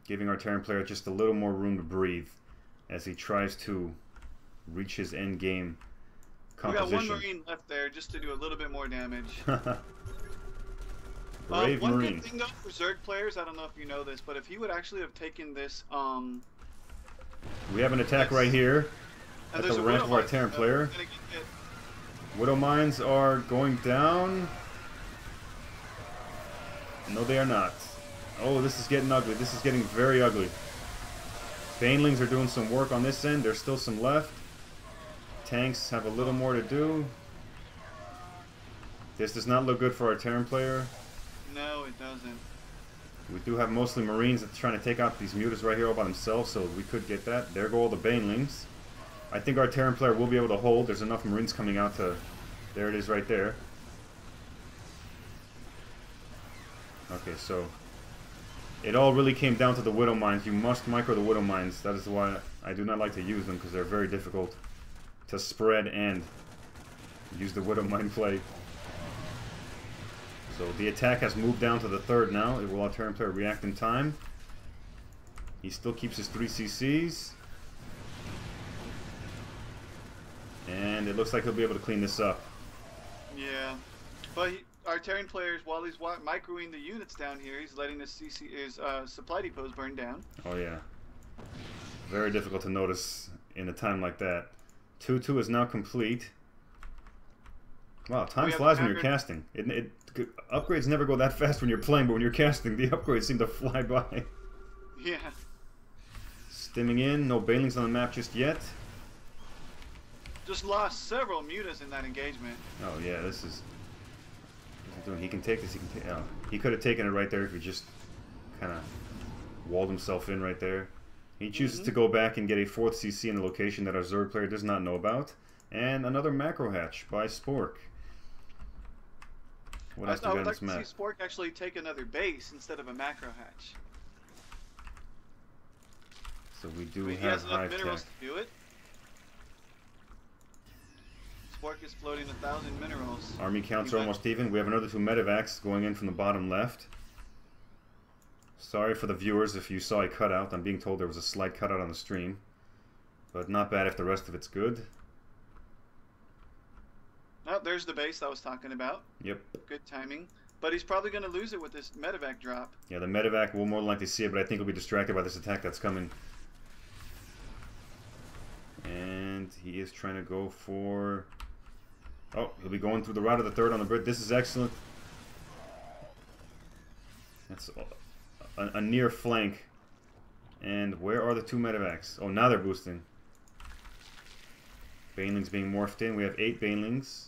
giving our Terran player just a little more room to breathe as he tries to reach his end game composition. We got 1 Marine left there just to do a little bit more damage. Brave one Marine. good thing though for Zerg players, I don't know if you know this, but if he would actually have taken this, We have an attack right here at the ranch of our Terran player. Widow mines are going down. No, they are not. Oh, this is getting ugly. This is getting very ugly. Banelings are doing some work on this end. There's still some left. Tanks have a little more to do. This does not look good for our Terran player. No, it doesn't. We do have mostly Marines that's trying to take out these Mutas right here all by themselves, so we could get that. There go all the Banelings. I think our Terran player will be able to hold. There's enough Marines coming out to... There it is right there. Okay, so... It all really came down to the Widow Mines. You must micro the Widow Mines. That is why I do not like to use them, because they're very difficult to spread and use the Widow Mine play. So the attack has moved down to the 3rd now. It will our Terran player react in time. He still keeps his 3 CCs. And it looks like he'll be able to clean this up. Yeah, but our Terran players, while he's microing the units down here, he's letting his supply depots burn down. Oh yeah. Very difficult to notice in a time like that. 2-2 is now complete. Wow, time flies when you're casting. Upgrades never go that fast when you're playing, but when you're casting, the upgrades seem to fly by. Yeah. Stimming in, no Banelings on the map just yet. Just lost several Mutas in that engagement. Oh yeah, this is... He can take this, he can take... Oh, he could have taken it right there if he just kind of walled himself in right there. He chooses to go back and get a 4th CC in the location that our Zerg player does not know about. And another macro hatch by Spork. What else do we got on this map? I would like to see Spork actually take another base instead of a macro hatch. So we do He have has enough hive minerals tech. to do it. Spork is floating 1,000 minerals. Army counts are almost even. We have another 2 medevacs going in from the bottom left. Sorry for the viewers if you saw a cutout. I'm being told there was a slight cutout on the stream. But not bad if the rest of it's good. Oh, there's the base I was talking about. Yep. Good timing. But he's probably going to lose it with this medevac drop. Yeah, the medevac will more than likely see it, but I think he'll be distracted by this attack that's coming. And he is trying to go for... Oh, he'll be going through the route of the 3rd on the bridge. This is excellent. That's a near flank. And where are the 2 medevacs? Oh, now they're boosting. Banelings being morphed in. We have 8 Banelings.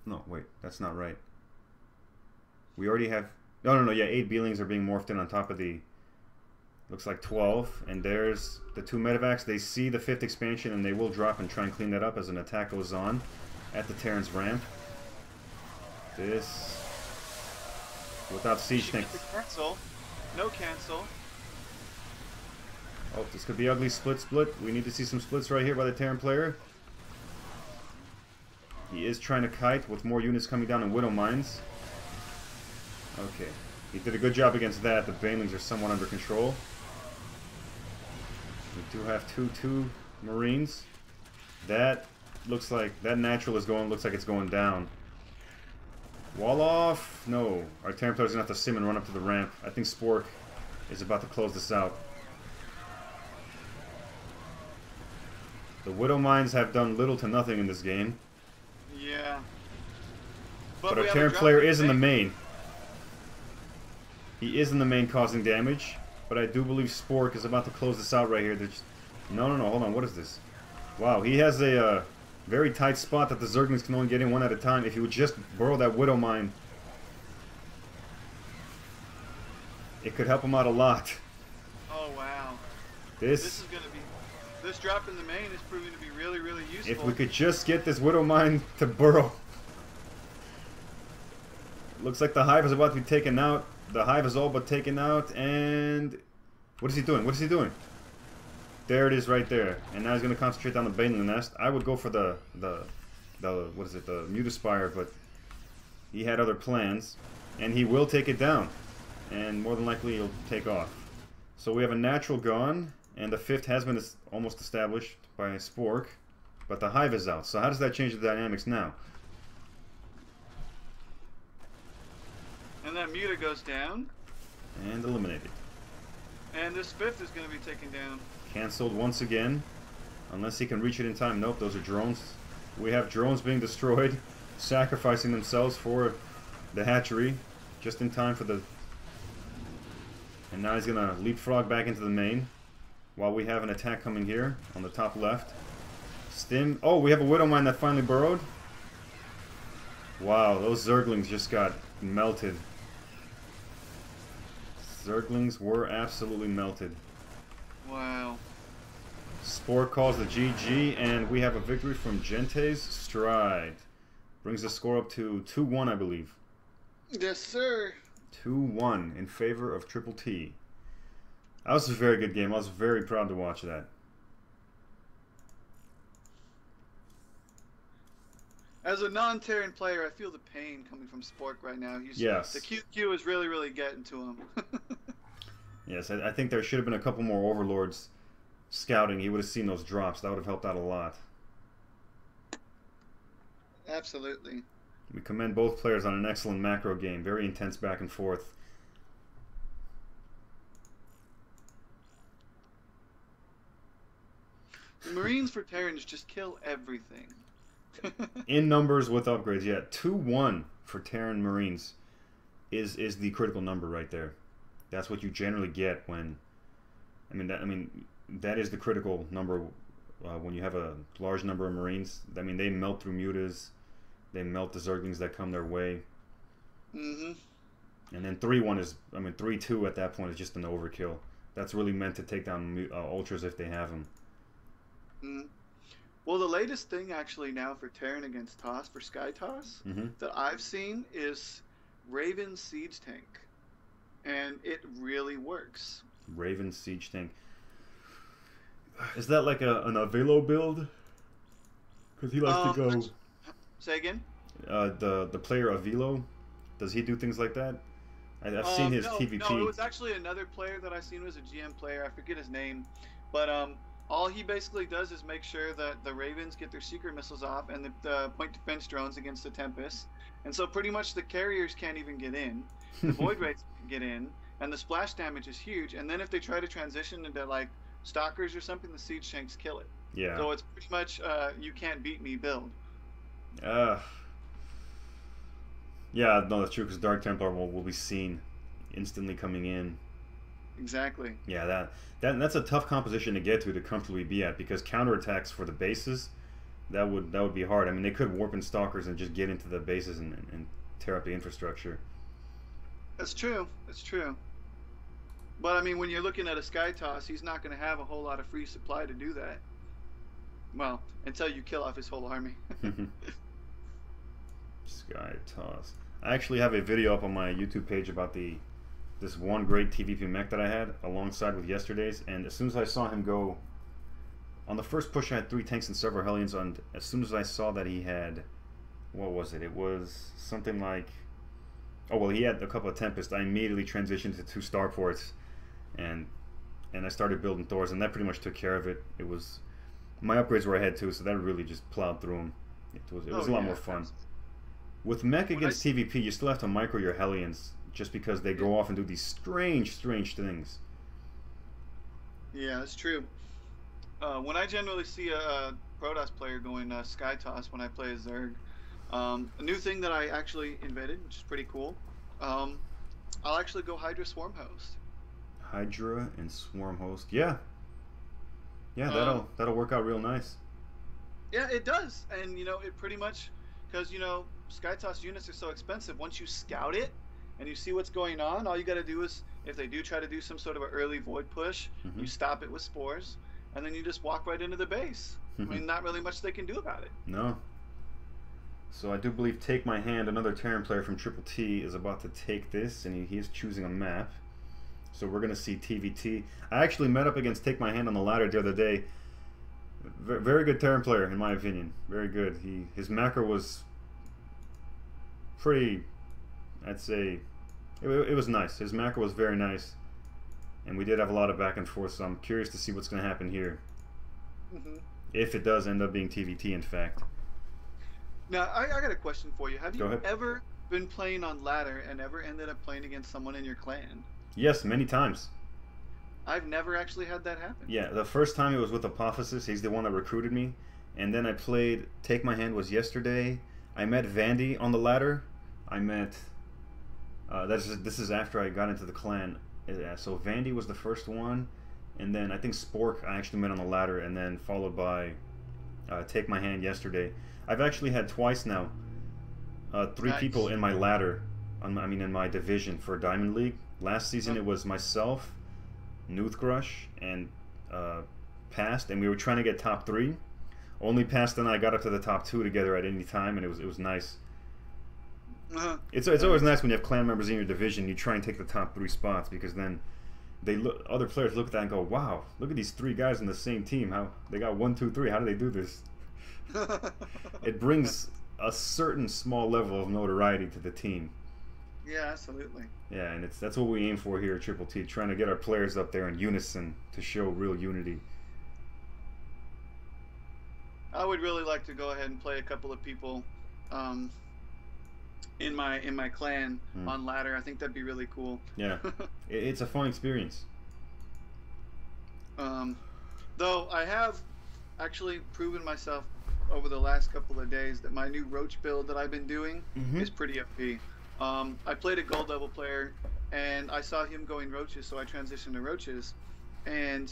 No, wait, that's not right. We already have... No, yeah, 8 Banelings are being morphed in on top of the... Looks like 12. And there's the 2 medevacs. They see the 5th expansion and they will drop and try and clean that up as an attack goes on at the Terran's ramp. This... Without siege tanks. Cancel. No cancel. Oh, this could be ugly. Split. We need to see some splits right here by the Terran player. He is trying to kite with more units coming down in Widow Mines. Okay. He did a good job against that. The Banelings are somewhat under control. We do have two Marines. That looks like that natural is looks like it's going down. Wall off. No. Our Templar's gonna have to sim and run up to the ramp. I think Spork is about to close this out. The Widow Mines have done little to nothing in this game. Yeah. But our Terran player is in the main. He is in the main causing damage. But I do believe Spork is about to close this out right here. No, hold on. What is this? Wow, he has a very tight spot that the Zerglings can only get in one at a time. If he would just burrow that Widow Mine, it could help him out a lot. Oh, wow. This is going to be... This drop in the main is proving to be really, really useful. If we could just get this Widow Mine to burrow. Looks like the Hive is about to be taken out. The Hive is all but taken out, and... What is he doing? What is he doing? There it is right there. And now he's going to concentrate on the Baneling nest. I would go for the what is it? The Mutaspire, but he had other plans. And he will take it down. And more than likely he'll take off. So we have a natural gone, and the 5th has been almost established by Spork. But the Hive is out. So how does that change the dynamics now? And that Muta goes down. And eliminated. And this 5th is going to be taken down. Cancelled once again. Unless he can reach it in time. Nope, those are drones. We have drones being destroyed. Sacrificing themselves for the hatchery. Just in time for the... And now he's going to leapfrog back into the main. While we have an attack coming here on the top left. Stim. Oh, we have a Widow Mine that finally burrowed. Wow, those Zerglings just got melted. Zerglings were absolutely melted. Wow. Spork calls the GG, and we have a victory from Gentes Stride. Brings the score up to 2-1, I believe. Yes, sir. 2-1 in favor of TrpleT. That was a very good game. I was very proud to watch that. As a non-Terran player, I feel the pain coming from Spork right now. Yes. The QQ is really, really getting to him. Yes, I think there should have been a couple more Overlords scouting. He would have seen those drops. That would have helped out a lot. Absolutely. We commend both players on an excellent macro game. Very intense back and forth. The Marines for Terrans just kill everything. In numbers with upgrades, yeah. 2-1 for Terran Marines is the critical number right there. That's what you generally get when... that is the critical number when you have a large number of Marines. I mean, they melt through mutas. They melt the Zerglings that come their way. Mm-hmm. And then 3-1 is... 3-2 at that point is just an overkill. That's really meant to take down Ultras if they have them. Mm-hmm. Well, the latest thing actually now for Terran against Toss, for Sky Toss, that I've seen is Raven Siege Tank. And it really works. Raven Siege Tank. Is that like an Avelo build? Because he likes to go... Say again? The player Avelo, does he do things like that? I've seen his TVP. No, it was actually another player that I seen was a GM player. I forget his name. But all he basically does is make sure that the Ravens get their secret missiles off and the point defense drones against the Tempest. And so pretty much the carriers can't even get in. The Void Wraiths get in. And the splash damage is huge. And then if they try to transition into like Stalkers or something, the Siege Tanks kill it. Yeah. So it's pretty much you can't beat me build. Yeah, no, that's true, because Dark Templar will be seen instantly coming in. Exactly. Yeah, that's a tough composition to get to comfortably be at, because counterattacks for the bases, that would be hard. I mean, they could warp in Stalkers and just get into the bases and tear up the infrastructure. That's true. That's true. But I mean, when you're looking at a Sky Toss, he's not going to have a whole lot of free supply to do that. Well, until you kill off his whole army. Sky Toss. I actually have a video up on my YouTube page about this one great TVP mech that I had alongside with yesterday's, and as soon as I saw him go on the first push, I had 3 tanks and several Hellions, and as soon as I saw that he had what was it? It was something like, oh well, he had a couple of Tempests. I immediately transitioned to 2 starports, and I started building Thors, and that pretty much took care of it. It was my upgrades were ahead too, so that really just plowed through them. It was a lot more fun. With mech against TVP, you still have to micro your Hellions just because they go off and do these strange things. Yeah, that's true. When I generally see a Protoss player going Sky Toss when I play as Zerg, a new thing that I actually invented, which is pretty cool, I'll actually go Hydra Swarm Host. Hydra and Swarm Host, yeah, that'll work out real nice. Yeah, it does, and you know it pretty much because you know Sky Toss units are so expensive. Once you scout it and you see what's going on, all you got to do is if they do try to do some sort of an early void push, you stop it with spores, and then you just walk right into the base. I mean, not really much they can do about it. No. So I do believe Take My Hand, another Terran player from TrpleT, is about to take this, and he is choosing a map. So we're going to see TVT. I actually met up against Take My Hand on the ladder the other day. Very good Terran player, in my opinion. Very good. His macro was pretty, I'd say, it was nice. His macro was very nice. And we did have a lot of back and forth, so I'm curious to see what's going to happen here. If it does end up being TVT, in fact. Now, I got a question for you. Have you ever been playing on ladder and ever ended up playing against someone in your clan? Yes, many times. I've never actually had that happen. Yeah, the first time it was with Apophysis. He's the one that recruited me. And then I played, Take My Hand was yesterday. I met Vandy on the ladder. I met, this is after I got into the clan. So Vandy was the first one. And then I think Spork I actually met on the ladder. And then followed by Take My Hand yesterday. I've actually had twice now, 3 people in my ladder, in my division for Diamond League. Last season it was myself, Noothgrush, and Past, and we were trying to get top 3. Only Past and I got up to the top 2 together at any time, and it was nice. It's always nice when you have clan members in your division. You try and take the top 3 spots because then other players look at that and go, "Wow, look at these 3 guys in the same team. How they got 1, 2, 3? How do they do this?" It brings a certain small level of notoriety to the team. Yeah, absolutely. Yeah, and that's what we aim for here at TrpleT, trying to get our players up there in unison to show real unity. I would really like to go ahead and play a couple of people in my clan on ladder. I think that'd be really cool. Yeah, it's a fun experience. Though I have actually proven myself over the last couple of days that my new Roach build that I've been doing is pretty OP. I played a gold level player and I saw him going Roaches, so I transitioned to Roaches, and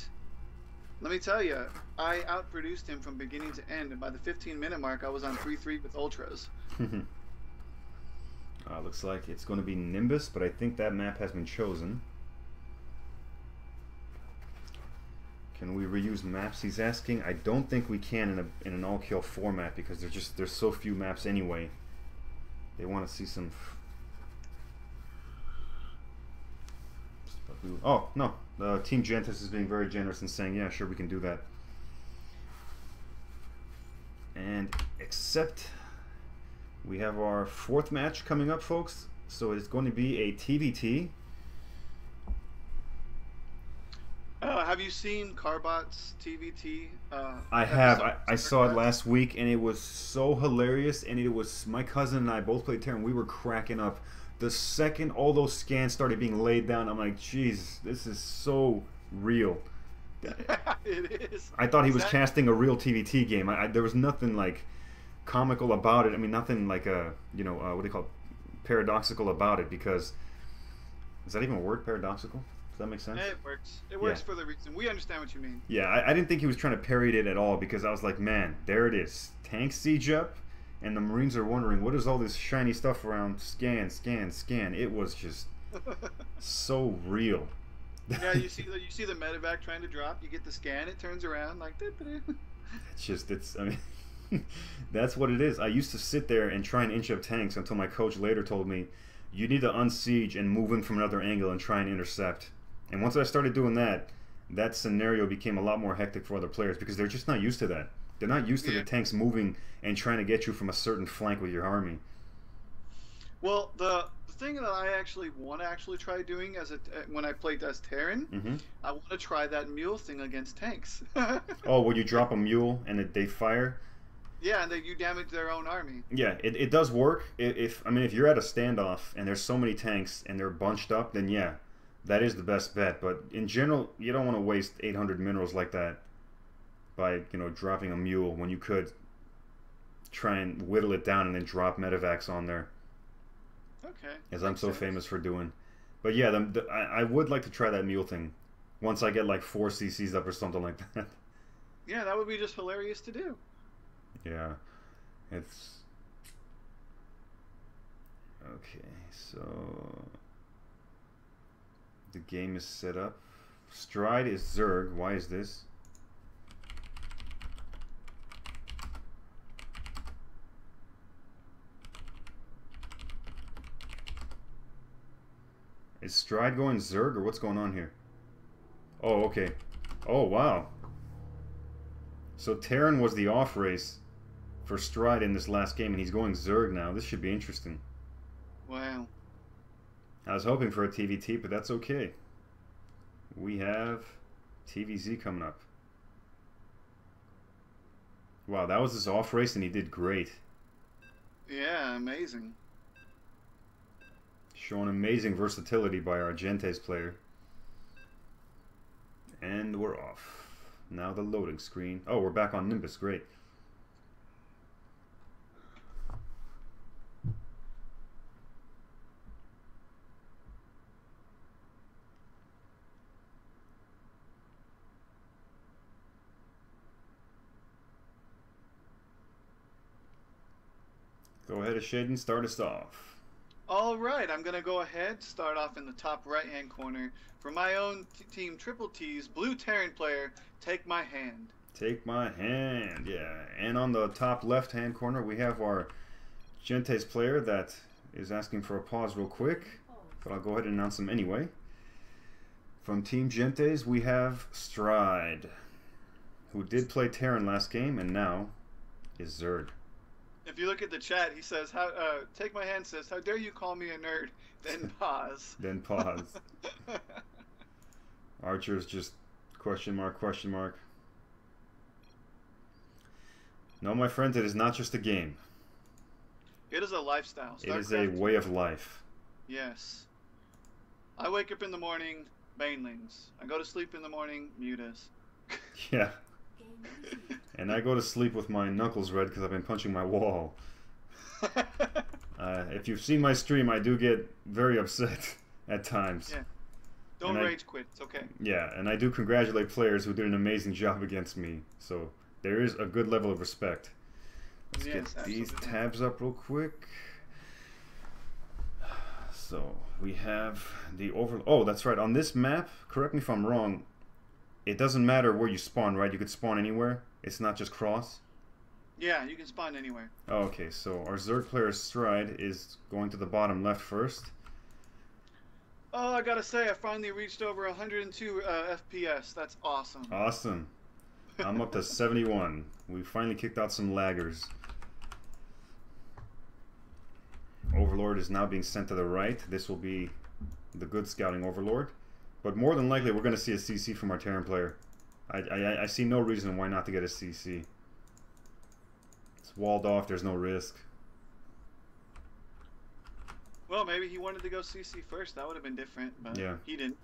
let me tell you, I outproduced him from beginning to end, and by the 15-minute mark I was on 3-3 with Ultras. Looks like it's going to be Nimbus, but I think that map has been chosen. Can we reuse maps, he's asking? I don't think we can in an all-kill format because there's so few maps anyway. They want to see some... Oh, no. Team Gentes is being very generous and saying, yeah, sure, we can do that. And except we have our 4th match coming up, folks. So it's going to be a TVT. Have you seen Carbot's TVT? I have. I saw it last week, and it was so hilarious. And it was my cousin and I both played Terran. We were cracking up. The second all those scans started being laid down, I'm like, Jesus, this is so real. It is. I thought he was casting a real TVT game. There was nothing like comical about it. I mean, nothing like what do they call it? Paradoxical about it, because is that even a word, paradoxical? Does that make sense? It works. It works for the reason. We understand what you mean. Yeah, I didn't think he was trying to parry it at all, because I was like, man, there it is. Tank siege up, and the Marines are wondering, what is all this shiny stuff around? Scan, scan, scan. It was just so real. Yeah, you see the medevac trying to drop. You get the scan, it turns around like. I mean, that's what it is. I used to sit there and try and inch up tanks until my coach later told me, you need to unsiege and move in from another angle and try and intercept. And once I started doing that, that scenario became a lot more hectic for other players because they're just not used to that. They're not used to the tanks moving and trying to get you from a certain flank with your army. Well, the thing that I actually want to try doing when I played as Terran, I want to try that mule thing against tanks. Oh, where you drop a mule and they fire? Yeah, and you damage their own army. Yeah, it does work. If you're at a standoff and there's so many tanks and they're bunched up, then yeah, that is the best bet. But in general, you don't want to waste 800 minerals like that by, you know, dropping a mule when you could try and whittle it down and then drop medevacs on there. Okay. As I'm so famous for doing. But yeah, I would like to try that mule thing once I get like 4 CCs up or something like that. Yeah, that would be just hilarious to do. Yeah. It's... Okay, so... The game is set up. Stride is Zerg. Why is this? Is Stride going Zerg or what's going on here? Oh, okay. Oh, wow. So Terran was the off race for Stride in this last game and he's going Zerg now. This should be interesting. Wow. I was hoping for a TVT, but that's okay. We have TVZ coming up. Wow, that was his off race and he did great. Yeah, amazing. Showing amazing versatility by our Gentes player. And we're off. Now the loading screen. Oh, we're back on Nimbus. Great. Go ahead, Shaden. Start us off. All right, I'm going to go ahead, start off in the top right-hand corner. For my own team, TrpleT's blue Terran player, Take My Hand. Take My Hand, yeah. And on the top left-hand corner, we have our Gentes player that is asking for a pause real quick. But I'll go ahead and announce him anyway. From Team Gentes, we have Stride, who did play Terran last game and now is Zerg. If you look at the chat, he says, Take My Hand says, how dare you call me a nerd? Then pause. Then pause. Archer's just question mark, question mark. No, my friends, it is not just a game. It is a lifestyle. It is a way of life. Yes. I wake up in the morning, Banelings. I go to sleep in the morning, Mutas. Yeah. And I go to sleep with my knuckles red because I've been punching my wall. If you've seen my stream, I do get very upset at times. Yeah. Don't rage quit. It's okay. Yeah, and I do congratulate players who did an amazing job against me. So there is a good level of respect. Let's get these tabs up real quick. So we have the Oh, that's right. On this map, correct me if I'm wrong, it doesn't matter where you spawn, right? You could spawn anywhere. It's not just cross. Yeah, you can spawn anywhere. Oh, okay, so our Zerg player Stride is going to the bottom left first. Oh, I gotta say, I finally reached over 102 FPS. That's awesome. Awesome. I'm up to 71. We finally kicked out some laggers. Overlord is now being sent to the right. This will be the good scouting Overlord. But more than likely, we're going to see a CC from our Terran player. I see no reason why not to get a CC. It's walled off. There's no risk. Well, maybe he wanted to go CC first. That would have been different, but yeah, he didn't.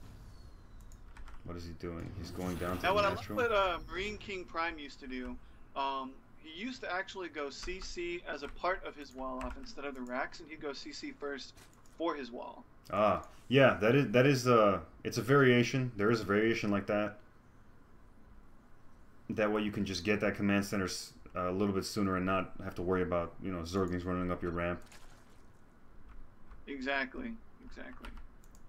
What is he doing? He's going down to now, the what natural. I love what Marine King Prime used to do, he used to actually go CC as a part of his wall off instead of the racks, and he'd go CC first for his wall. Ah, yeah, that is it's a variation. There is a variation like that. That way you can just get that command center a little bit sooner and not have to worry about, you know, Zerglings running up your ramp. Exactly, exactly.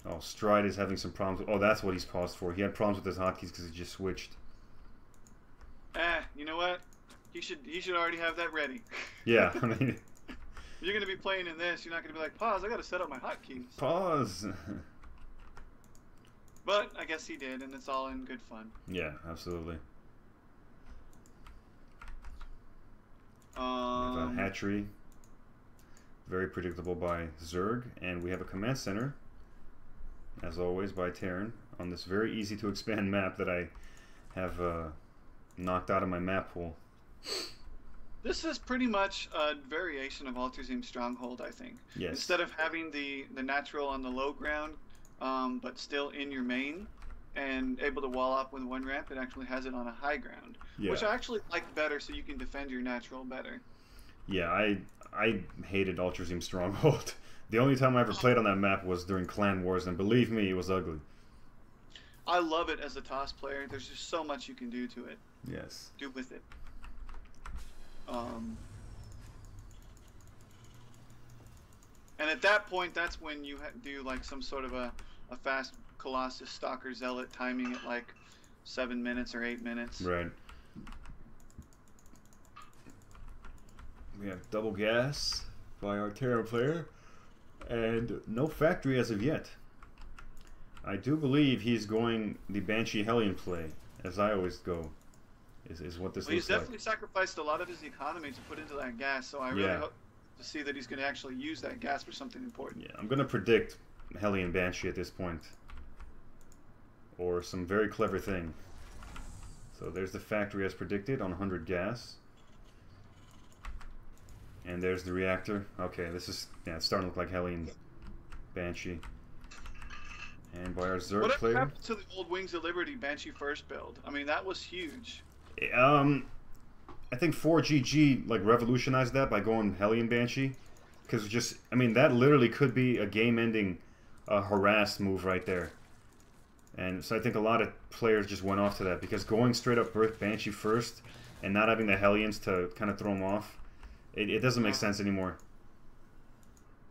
Oh, Stride is having some problems. Oh, that's what he's paused for. He had problems with his hotkeys because he just switched. You know what? He should already have that ready. Yeah, I mean, you're gonna be playing in this. You're not gonna be like, pause. I gotta set up my hotkeys. Pause. But I guess he did, and it's all in good fun. Yeah, absolutely. We have a hatchery, very predictable by Zerg, and we have a command center, as always, by Terran, on this very easy to expand map that I have knocked out of my map pool. This is pretty much a variation of Alterzim Stronghold, I think. Yes. Instead of having the natural on the low ground, but still in your main, and able to wall up with one ramp, it actually has it on a high ground, which I actually like better, so you can defend your natural better. Yeah, I hated Alterzim Stronghold. The only time I ever played on that map was during Clan Wars, and believe me, it was ugly. I love it as a TOS player. There's just so much you can do to it. Yes. Do with it. And at that point, that's when you do like some sort of a fast Colossus Stalker Zealot, timing it like 7 minutes or 8 minutes. Right. We have double gas by our Terra player, and no factory as of yet. I do believe he's going the Banshee Hellion play, as I always go, is what this looks like. He's definitely sacrificed a lot of his economy to put into that gas, so I really hope to see that he's going to actually use that gas for something important. Yeah, I'm going to predict Hellion Banshee at this point, or some very clever thing. So there's the factory as predicted on 100 gas. And there's the reactor. Okay, this is, it's starting to look like Hellion Banshee. And by our Zerg player. What happened to the old Wings of Liberty Banshee first build? I mean, that was huge. I think 4GG like revolutionized that by going Hellion Banshee, because just, I mean, that literally could be a game-ending harass move right there. And so I think a lot of players just went off to that, because going straight up Banshee first and not having the Hellions to kind of throw them off, it doesn't make sense anymore.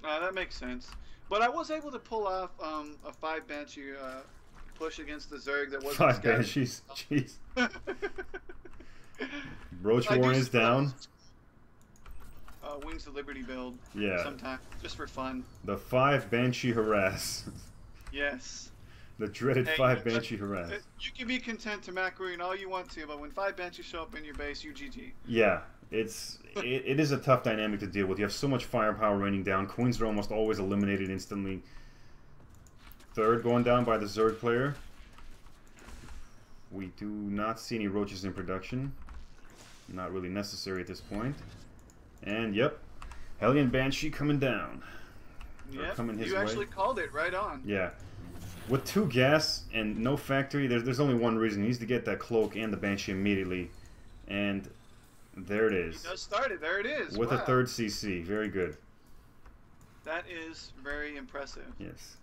That makes sense. But I was able to pull off a 5 Banshee push against the Zerg that wasn't 5 Banshees, jeez. Roach Warren is down. Wings of Liberty build. Yeah. Sometime, just for fun. The 5 Banshee harass. Yes. The dreaded 5 Banshee harass. You can be content to macroing all you want to, but when 5 Banshees show up in your base, you GG. Yeah. It is a tough dynamic to deal with. You have so much firepower raining down. Queens are almost always eliminated instantly. Third going down by the Zerg player. We do not see any roaches in production. Not really necessary at this point. And yep, Hellion Banshee coming down. Yeah, coming his you way. actually called it right on. Yeah. With 2 gas and no factory, there's only one reason. He needs to get that cloak and the Banshee immediately. And there it is. He does start it. There it is. With a 3rd CC. Very good. That is very impressive. Yes.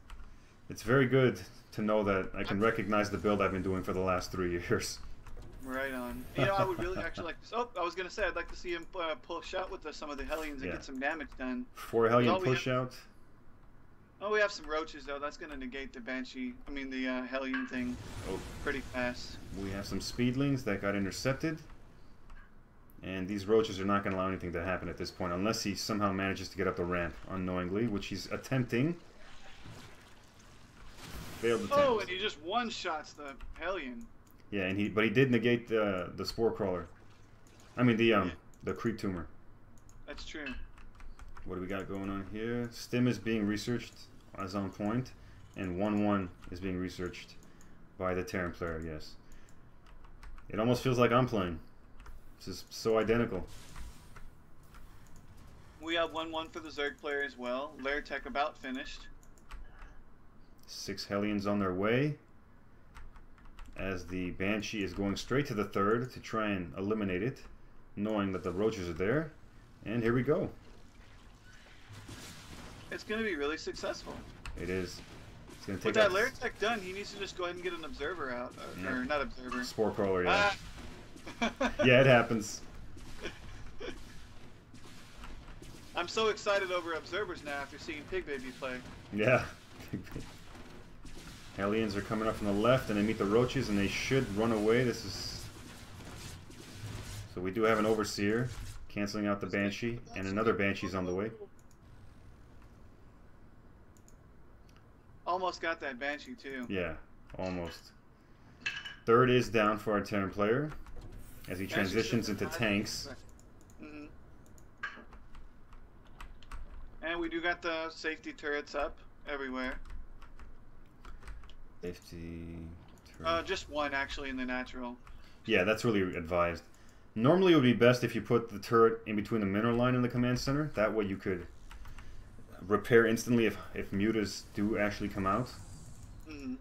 It's very good to know that I can recognize the build I've been doing for the last 3 years. Right on. You know, I would really actually like to... Oh, I was going to say, I'd like to see him push out with some of the Hellions and get some damage done. 4 Hellion push out. Oh, we have some roaches, though. That's going to negate the Banshee. I mean, the Hellion thing pretty fast. We have some Speedlings that got intercepted. And these roaches are not going to allow anything to happen at this point, unless he somehow manages to get up the ramp unknowingly, which he's attempting. Failed attempt. Oh, and he just one-shots the Hellion. Yeah, but he did negate the Spore Crawler. I mean, the Creep Tumor. That's true. What do we got going on here? Stim is being researched as on point, and 1-1 is being researched by the Terran player, yes. It almost feels like I'm playing. This is so identical. We have 1-1 for the Zerg player as well. Lair Tech about finished. 6 Hellions on their way, as the Banshee is going straight to the 3rd to try and eliminate it, knowing that the roaches are there. And here we go. It's going to be really successful. It is. It's going to take With that Lair Tech done, he needs to just go ahead and get an Observer out. Or not Observer. Spore Crawler, yeah. Yeah, it happens. I'm so excited over Observers now after seeing Pig Baby play. Yeah. Hellions are coming up from the left, and they meet the roaches, and they should run away. This is... So we do have an Overseer canceling out the Banshee, and another Banshee's on the way. Almost got that Banshee, too. Yeah, almost. 3rd is down for our Terran player, as he transitions into tanks. And we do got the safety turrets up everywhere. Safety turret. Just one actually in the natural. Yeah, that's really advised. Normally it would be best if you put the turret in between the mineral line and the command center. That way you could repair instantly if mutas do actually come out. Mm-hmm.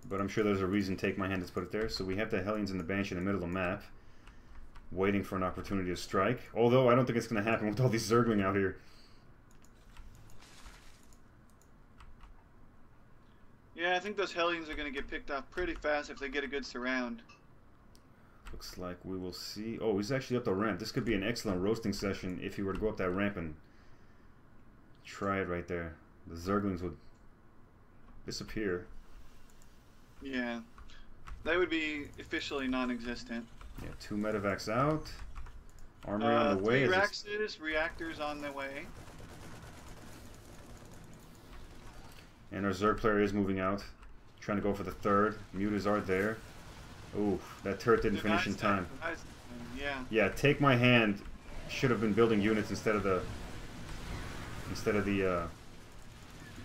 But I'm sure there's a reason Take My Hand has put it there. So we have the Hellions and the Banshee in the middle of the map, waiting for an opportunity to strike. Although I don't think it's going to happen with all these Zergling out here. Yeah, I think those Hellions are going to get picked off pretty fast if they get a good surround. Looks like we will see... Oh, he's actually up the ramp. This could be an excellent roasting session if he were to go up that ramp and try it right there. The Zerglings would disappear. Yeah. They would be officially non-existent. Yeah, 2 medevacs out. Armory on the way. 3 Raxes, reactors on the way. And our Zerg player is moving out. Trying to go for the 3rd. Mutas are there. Ooh, that turret didn't finish in time. Yeah. Yeah, Take My Hand should have been building units instead of the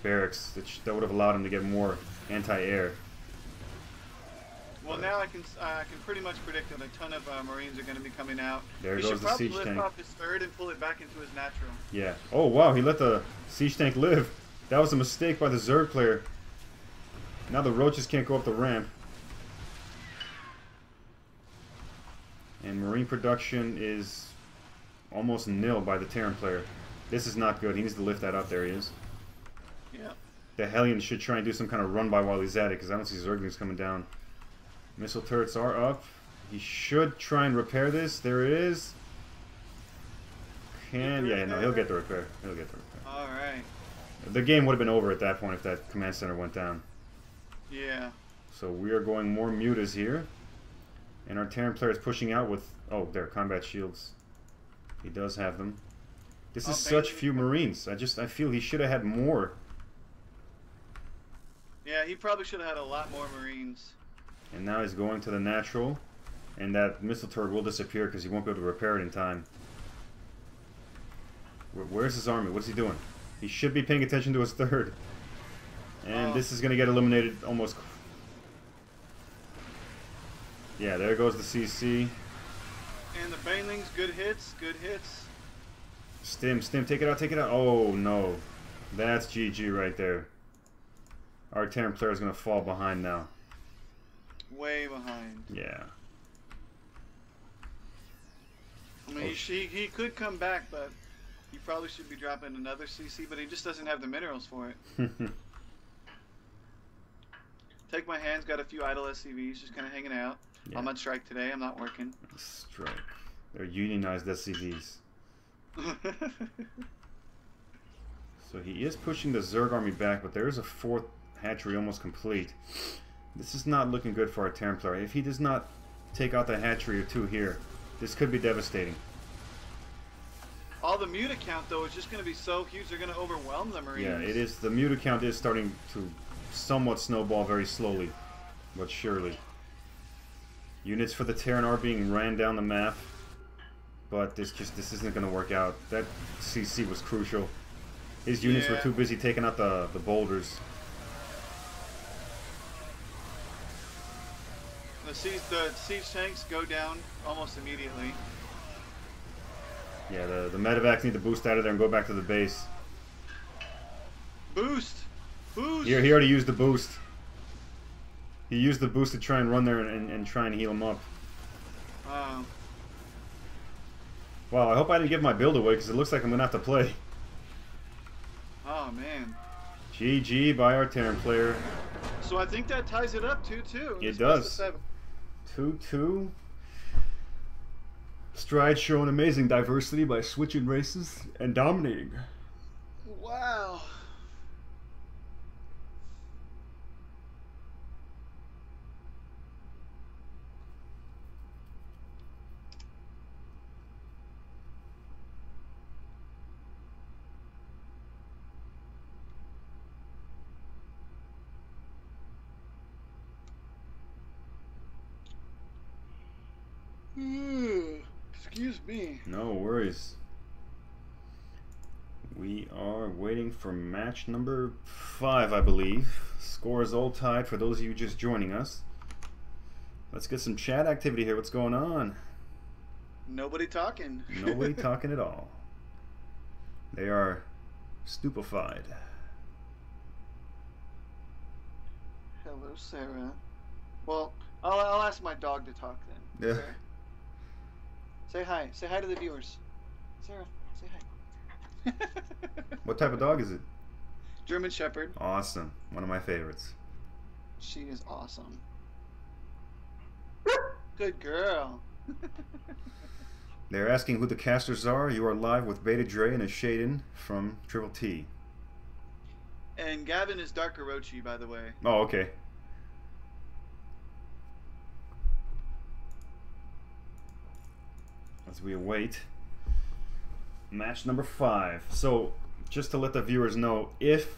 barracks. That would have allowed him to get more anti-air. Well, now I can pretty much predict that a ton of Marines are going to be coming out. There he goes should the probably siege lift tank. off his 3rd and pull it back into his natural. Yeah. Oh wow, he let the siege tank live. That was a mistake by the Zerg player. Now the roaches can't go up the ramp. And Marine production is almost nil by the Terran player. This is not good. He needs to lift that up. There he is. Yeah. The Hellions should try and do some kind of run by while he's at it, because I don't see Zerglings coming down. Missile turrets are up. He should try and repair this. There it is. Yeah, no, he'll get the repair. He'll get the repair. Alright. The game would have been over at that point if that command center went down. Yeah. So we are going more mutas here. And our Terran player is pushing out with... Oh, there, combat shields. He does have them. This is such few Marines. I feel he should have had more. Yeah, he probably should have had a lot more Marines. And now he's going to the natural. And that missile turret will disappear because he won't be able to repair it in time. Where's his army? What's he doing? He should be paying attention to his 3rd. And this is going to get eliminated almost... Yeah, there goes the CC. And the Banelings, good hits, good hits. Stim, take it out, take it out. Oh, no. That's GG right there. Our Terran player is going to fall behind now. Way behind. Yeah. I mean, he could come back, but he probably should be dropping another CC, but he just doesn't have the minerals for it. Take My Hand's got a few idle SCVs just kind of hanging out. Yeah. I'm on strike today. I'm not working. Strike. They're unionized SCVs. So he is pushing the Zerg army back, but there is a 4th hatchery almost complete. This is not looking good for our Terran player. If he does not take out the hatchery or 2 here, this could be devastating. All the muta count, though, is just going to be so huge, they're going to overwhelm the Marines. Yeah, it is. The muta count is starting to somewhat snowball very slowly, but surely. Units for the Terran are being ran down the map, but this isn't going to work out. That CC was crucial. His units were too busy taking out the boulders. The siege tanks go down almost immediately. Yeah, the medevacs need to boost out of there and go back to the base. Boost! Boost! Here, he already used the boost. He used the boost to try and run there and try and heal him up. Wow, I hope I didn't give my build away because it looks like I'm going to have to play. Oh, man. GG by our Terran player. So I think that ties it up 2-2. It does. 2-2. Stride showing amazing diversity by switching races and dominating. Wow. Excuse me. No worries. We are waiting for match number 5, I believe. Score is all tied for those of you just joining us. Let's get some chat activity here. What's going on? Nobody talking. Nobody talking at all. They are stupefied. Hello, Sarah. Well, I'll ask my dog to talk then. Yeah. Sarah. Say hi. Say hi to the viewers. Sarah, say hi. What type of dog is it? German Shepherd. Awesome. One of my favorites. She is awesome. Good girl. They're asking who the casters are. You are live with Beta Dre and a Shaden from TrpleT. And Gavin is Dark Orochi, by the way. Oh, okay. As we await match number 5. So, just to let the viewers know, if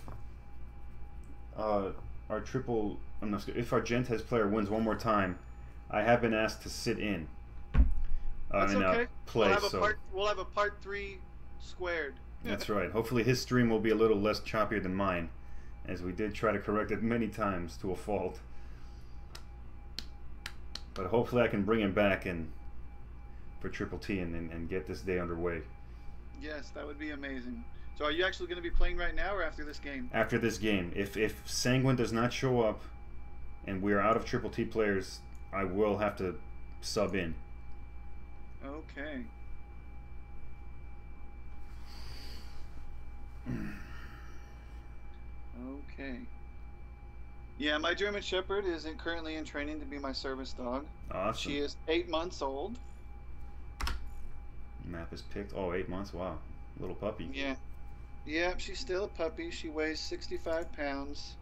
our Gentes player wins one more time, I have been asked to sit in. That's okay. Play. We'll have a part 3 squared. That's right. Hopefully his stream will be a little less choppier than mine, as we did try to correct it many times to a fault. But hopefully I can bring him back for TrpleT and get this day underway. Yes, that would be amazing. So are you actually going to be playing right now or after this game? After this game. If Sanguine does not show up and we're out of TrpleT players, I will have to sub in. Okay. Okay. Yeah, my German Shepherd is currently in training to be my service dog. Awesome. She is 8 months old. Map is picked. Oh, 8 months. Wow. Little puppy. Yeah. Yeah, she's still a puppy. She weighs 65 pounds.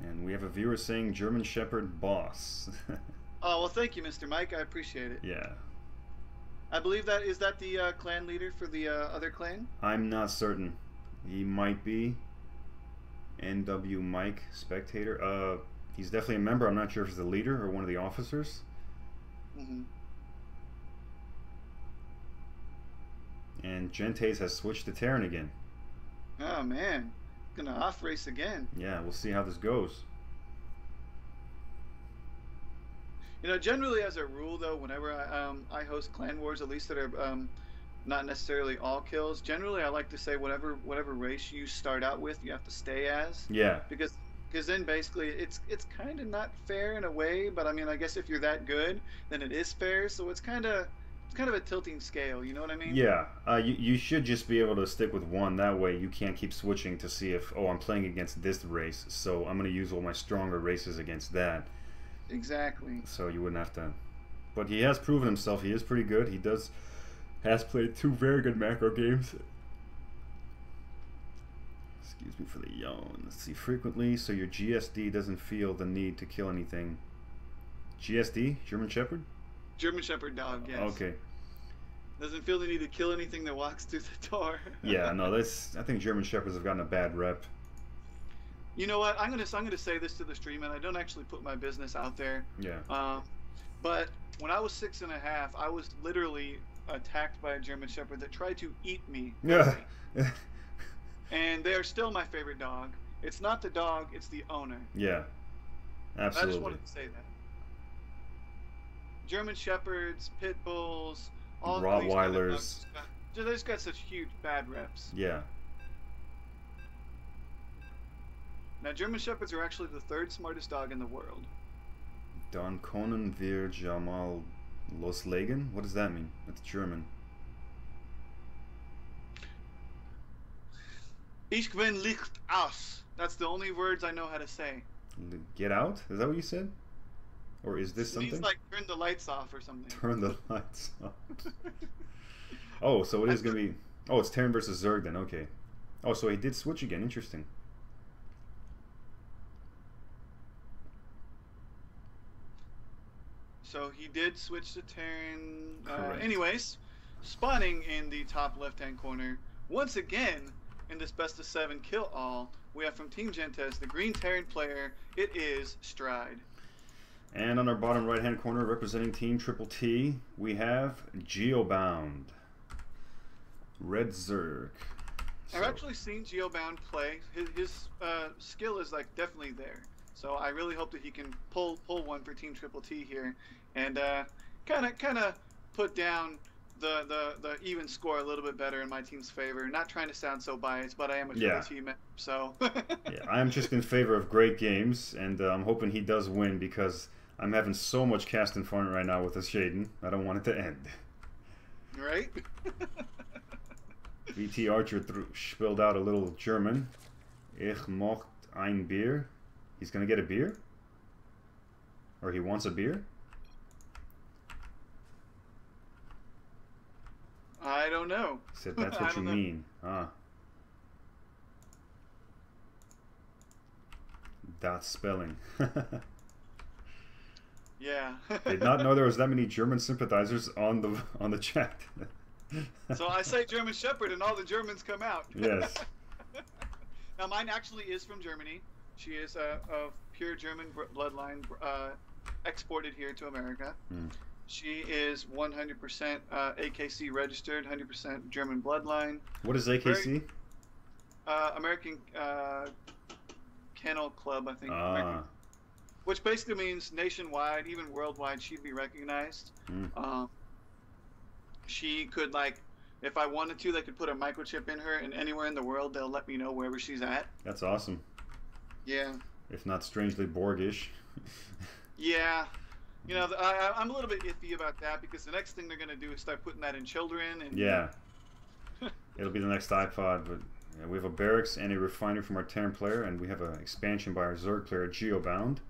And we have a viewer saying German Shepherd boss. Oh, well, thank you, Mr. Mike. I appreciate it. Yeah. I believe that is that the clan leader for the other clan? I'm not certain. He might be. NW Mike Spectator. He's definitely a member. I'm not sure if he's the leader or one of the officers. Mm-hmm. And Gentes has switched to Terran again. Oh, man. Gonna off race again. Yeah, we'll see how this goes. You know, generally as a rule, though, whenever I host clan wars, at least that are not necessarily all kills, generally I like to say whatever race you start out with, you have to stay as. Yeah. Because then basically it's kind of not fair in a way, but I mean, I guess if you're that good, then it is fair. So it's kind of a tilting scale. You know what I mean? Yeah. You should just be able to stick with one. That way you can't keep switching to see if, oh, I'm playing against this race, so I'm going to use all my stronger races against that. Exactly. So you wouldn't have to. But he has proven himself. He is pretty good. He has played 2 very good macro games. Excuse me for the yawn. Let's see. Frequently, so your GSD doesn't feel the need to kill anything. GSD? German Shepherd? German Shepherd dog, yes. Okay. Doesn't feel the need to kill anything that walks through the door. Yeah, no, I think German Shepherds have gotten a bad rep. You know what? I'm gonna say this to the stream, and I don't actually put my business out there. Yeah. But when I was 6.5, I was literally attacked by a German Shepherd that tried to eat me. Yeah. And they are still my favorite dog. It's not the dog; it's the owner. Yeah. Absolutely. I just wanted to say that. German Shepherds, Pit Bulls, all Rottweilers. They just got such huge bad reps. Yeah. Now, German Shepherds are actually the 3rd smartest dog in the world. Dann können wir ja mal loslegen? What does that mean? That's German. Ich bin Licht aus. That's the only words I know how to say. Get out? Is that what you said? Or is this something? It means like turn the lights off or something. Turn the lights off. Oh, so it is going to be... Oh, it's Terran versus Zerg then. Okay. Oh, so he did switch again. Interesting. So he did switch to Terran. Anyways, spawning in the top left-hand corner, once again, in this best of 7 kill all, we have from Team Gentes, the green Terran player, it is Stride. And on our bottom right-hand corner, representing Team TrpleT, we have Geobound. Red Zerg. I've actually seen Geobound play. His skill is like definitely there. So I really hope that he can pull one for Team TrpleT here, and kind of put down the even score a little bit better in my team's favor. Not trying to sound so biased, but I am a TrpleT member, so. Yeah, I'm just in favor of great games, and I'm hoping he does win because I'm having so much casting fun right now with this Shaden. I don't want it to end. Right? VT Archer spilled out a little German. Ich mocht ein Bier. He's gonna get a beer? Or he wants a beer? I don't know. Said that's what you mean. Ah. That's spelling. Yeah. Did not know there was that many German sympathizers on the chat. So I say German Shepherd and all the Germans come out. Yes. Now mine actually is from Germany. She is of pure German bloodline, exported here to America. Mm. She is 100% AKC registered, 100% German bloodline. What is AKC? American Kennel Club, I think. Ah. Which basically means nationwide, even worldwide, she'd be recognized. Mm. She could, like, if I wanted to, they could put a microchip in her, and anywhere in the world, they'll let me know wherever she's at. That's awesome. Yeah. If not strangely Borgish. Yeah. You know, I'm a little bit iffy about that because the next thing they're going to do is start putting that in children. And yeah. It'll be the next iPod, but yeah, we have a barracks and a refinery from our Terran player, and we have an expansion by our Zerg player, Geobound.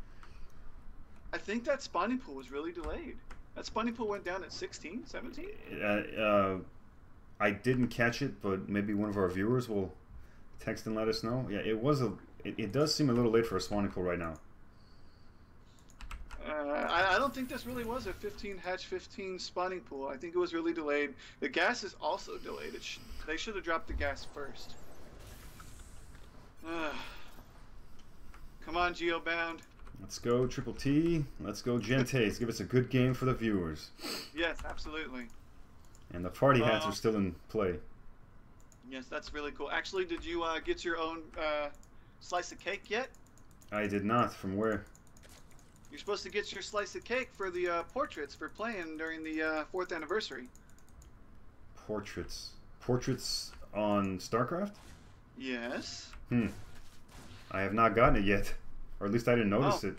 I think that spawning pool was really delayed. That spawning pool went down at 16, 17? I didn't catch it, but maybe one of our viewers will text and let us know. Yeah, it does seem a little late for a spawning pool right now. I don't think this really was a 15 hatch 15 spawning pool. I think it was really delayed. The gas is also delayed. They should have dropped the gas first. Come on, Geobound. Let's go TrpleT. Let's go Gentes. Give us a good game for the viewers. Yes, absolutely. And the party hats are still in play. Yes, that's really cool. Actually, did you get your own slice of cake yet? I did not. From where? You're supposed to get your slice of cake for the portraits for playing during the 4th anniversary. Portraits. Portraits on StarCraft? Yes. I have not gotten it yet. Or at least I didn't notice it.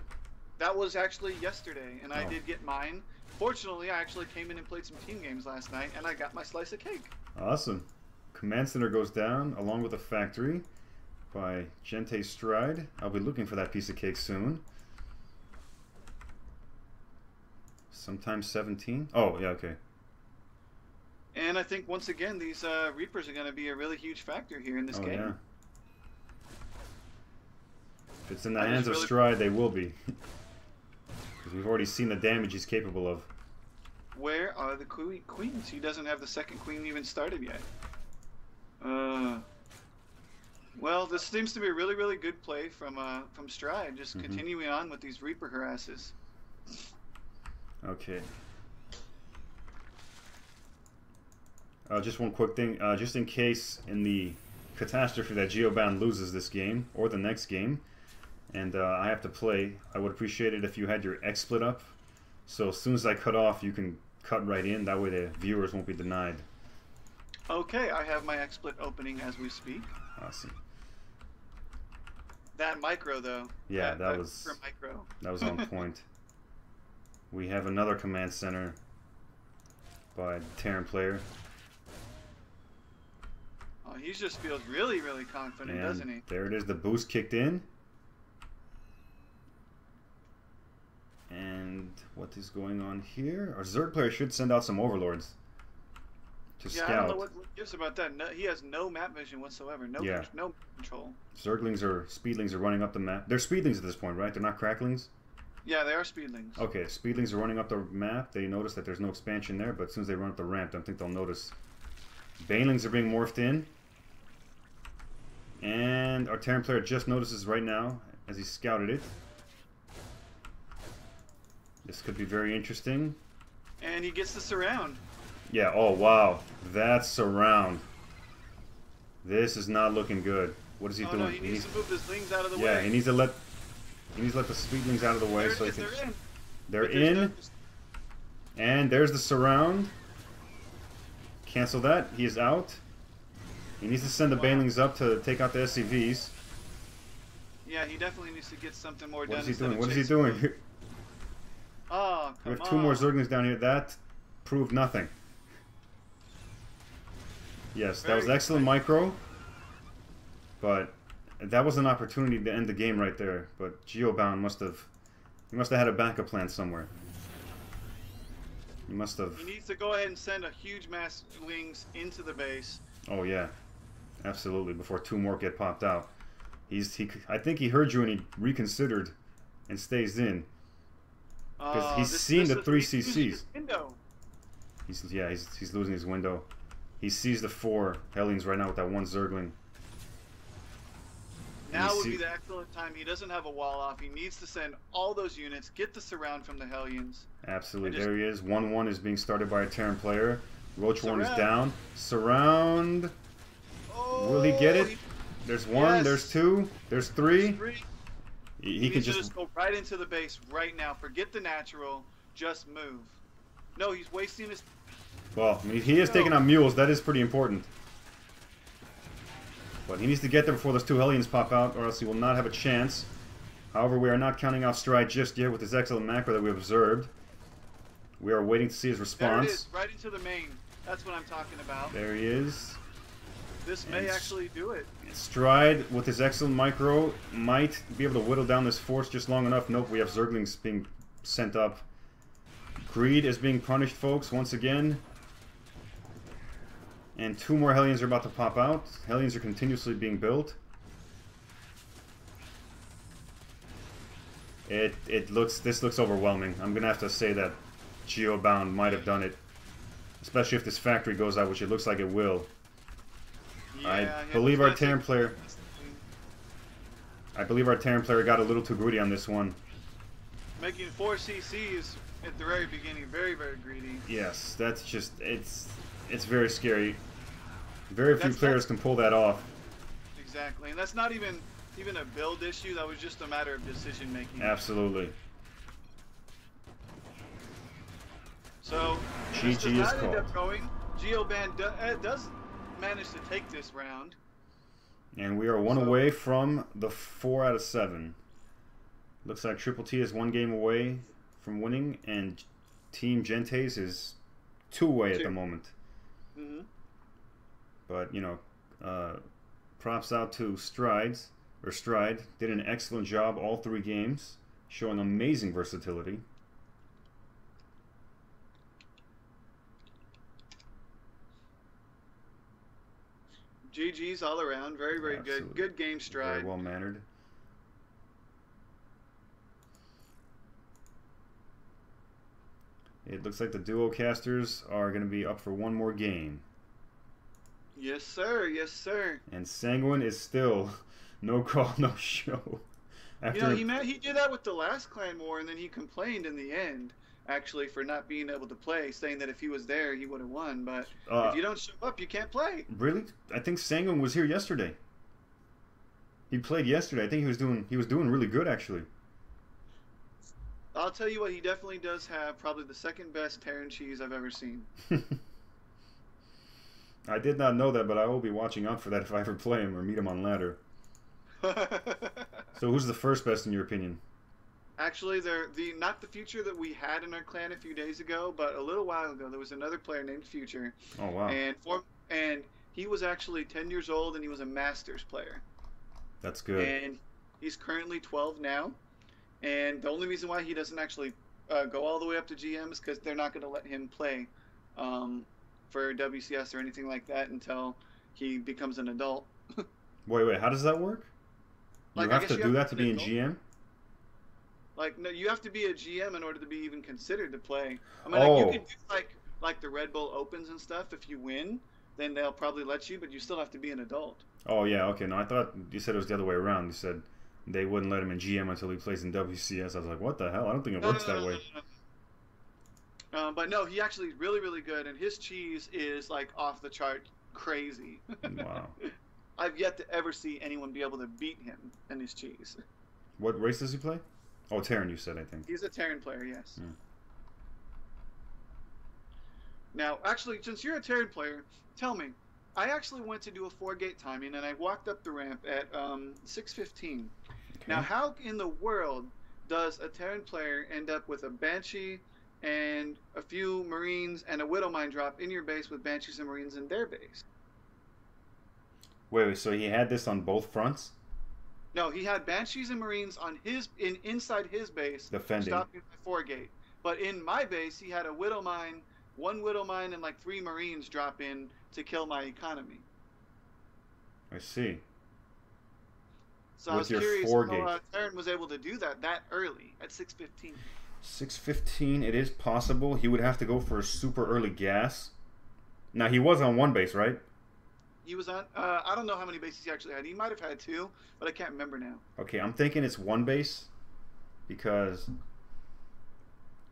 That was actually yesterday, and I did get mine. Fortunately, I actually came in and played some team games last night, and I got my slice of cake. Awesome. Command Center goes down, along with a factory by Gentes Stride. I'll be looking for that piece of cake soon. Sometime 17? Oh, yeah, okay. And I think, once again, these Reapers are going to be a really huge factor here in this game. Yeah. If it's in the hands of Stride, they will be. Because we've already seen the damage he's capable of. Where are the queens? He doesn't have the second queen even started yet. Well, this seems to be a really, really good play from Stride. Just continuing on with these Reaper harasses. Okay. Just one quick thing. Just in case in the catastrophe that Geobound loses this game or the next game, and I have to play, I would appreciate it if you had your XSplit up. So as soon as I cut off, you can cut right in. That way the viewers won't be denied. Okay, I have my XSplit opening as we speak. Awesome. That micro, though. Yeah, that was micro. That was on point. We have another command center by the Terran player. Oh, he just feels really, really confident, doesn't he? There it is. The boost kicked in. And what is going on here? Our Zerg player should send out some overlords to scout. I don't know what gives about that. No, he has no map vision whatsoever. No, no control. Zerglings or Speedlings are running up the map. They're Speedlings at this point, right? They're not Cracklings? Yeah, they are Speedlings. Okay, Speedlings are running up the map. They notice that there's no expansion there, but as soon as they run up the ramp, I don't think they'll notice. Banelings are being morphed in. And our Terran player just notices right now as he scouted it. This could be very interesting. And he gets the surround. Yeah, oh wow. That surround. This is not looking good. What is he doing? No, he needs to move his lings out of the way. Yeah, he needs to let the speedlings out of the way so he can. They're in. And there's the surround. Cancel that. He is out. He needs to send the banelings up to take out the SCVs. Yeah, he definitely needs to get something more done. What is he doing? What is he doing? Oh, come on. We have 2 more Zerglings down here. That proved nothing. Yes, that was excellent micro. But that was an opportunity to end the game right there. But Geobound must have had a backup plan somewhere. He must have. He needs to go ahead and send a huge mass wings into the base. Oh yeah, absolutely. Before 2 more get popped out. I think he heard you and he reconsidered, and stays in. Because he's seen the 3 CCs. He's losing his window. He sees the 4 Hellions right now with that 1 Zergling. Now would be the excellent time. He doesn't have a wall off. He needs to send all those units, get the surround from the Hellions. Absolutely. There he is. 1-1 is being started by a Terran player. Roachworm is down. Surround. Oh, will he get it? There's 1, there's 2, there's 3. He can just go right into the base right now. Forget the natural. Just move. No, he's wasting his... Well, I mean, he is taking on mules. That is pretty important. But he needs to get there before those 2 Hellions pop out, or else he will not have a chance. However, we are not counting out Stride just yet with this excellent macro that we observed. We are waiting to see his response. There it is, right into the main. That's what I'm talking about. There he is. This may actually do it. Stride, with his excellent micro, might be able to whittle down this force just long enough. Nope, we have Zerglings being sent up. Greed is being punished, folks, once again. And 2 more Hellions are about to pop out. Hellions are continuously being built. This looks overwhelming. I'm gonna have to say that Geobound might have done it. Especially if this factory goes out, which it looks like it will. Yeah, I believe our Terran player got a little too greedy on this one. Making 4 CCs at the very beginning, very, very greedy. Yes, that's just, it's very scary. Very few players can pull that off. Exactly, and that's not even a build issue. That was just a matter of decision making. Absolutely. So GG is called. Geobound does manage to take this round. And we are 1 away from the 4 out of 7. Looks like TrpleT is 1 game away from winning, and Team Gentes is 2 away at the moment. Mm-hmm. But, you know, props out to Stride. Did an excellent job all 3 games, showing amazing versatility. GG's all around. Very, very good. Good game, Stride. Very well mannered. It looks like the duo casters are going to be up for 1 more game. Yes, sir. Yes, sir. And Sanguine is still no call, no show. After... You know, he did that with the last clan war, and then he complained in the end, actually, for not being able to play, saying that if he was there, he would have won. But if you don't show up, you can't play. Really? I think Sanguine was here yesterday. He played yesterday. I think he was doing really good, actually. I'll tell you what, he definitely does have probably the 2nd best Terran cheese I've ever seen. I did not know that, but I will be watching out for that if I ever play him or meet him on ladder. So who's the 1st best in your opinion? Actually, they're not the Future that we had in our clan a few days ago, but a little while ago there was another player named Future. Oh wow! And he was actually 10 years old, and he was a Masters player. That's good. And he's currently 12 now. And the only reason why he doesn't actually go all the way up to GM is because they're not going to let him play for WCS or anything like that until he becomes an adult. Wait, how does that work? You have to do that to be in GM? Like, no, you have to be a GM in order to be even considered to play. I mean, like, you can do like the Red Bull Opens and stuff. If you win, then they'll probably let you, but you still have to be an adult. Oh yeah, okay. No, I thought you said it was the other way around. You said they wouldn't let him in GM until he plays in WCS. I was like, what the hell? I don't think it works that way. But no, he actually is really, really good, and his cheese is like off the chart crazy. Wow. I've yet to ever see anyone be able to beat him in his cheese. What race does he play? Oh, Terran, you said, I think. He's a Terran player, yes. Hmm. Now, actually, since you're a Terran player, tell me. I actually went to do a 4-gate timing, and I walked up the ramp at 6:15. Okay. Now, how in the world does a Terran player end up with a Banshee and a few Marines and a Widow Mine drop in your base with Banshees and Marines in their base? Wait, so he had this on both fronts? No, he had Banshees and Marines on inside his base, Defending. stopping my 4-gate. But in my base, he had a Widow Mine, 1 Widow Mine, and like 3 Marines drop in to kill my economy. I see. So I was With your curious 4-gate. how Terran was able to do that early at 6:15. 6:15, it is possible. He would have to go for a super early gas. Now, he was on one base, right? He was on. I don't know how many bases he actually had. He might have had 2, but I can't remember now. Okay, I'm thinking it's one base. Because,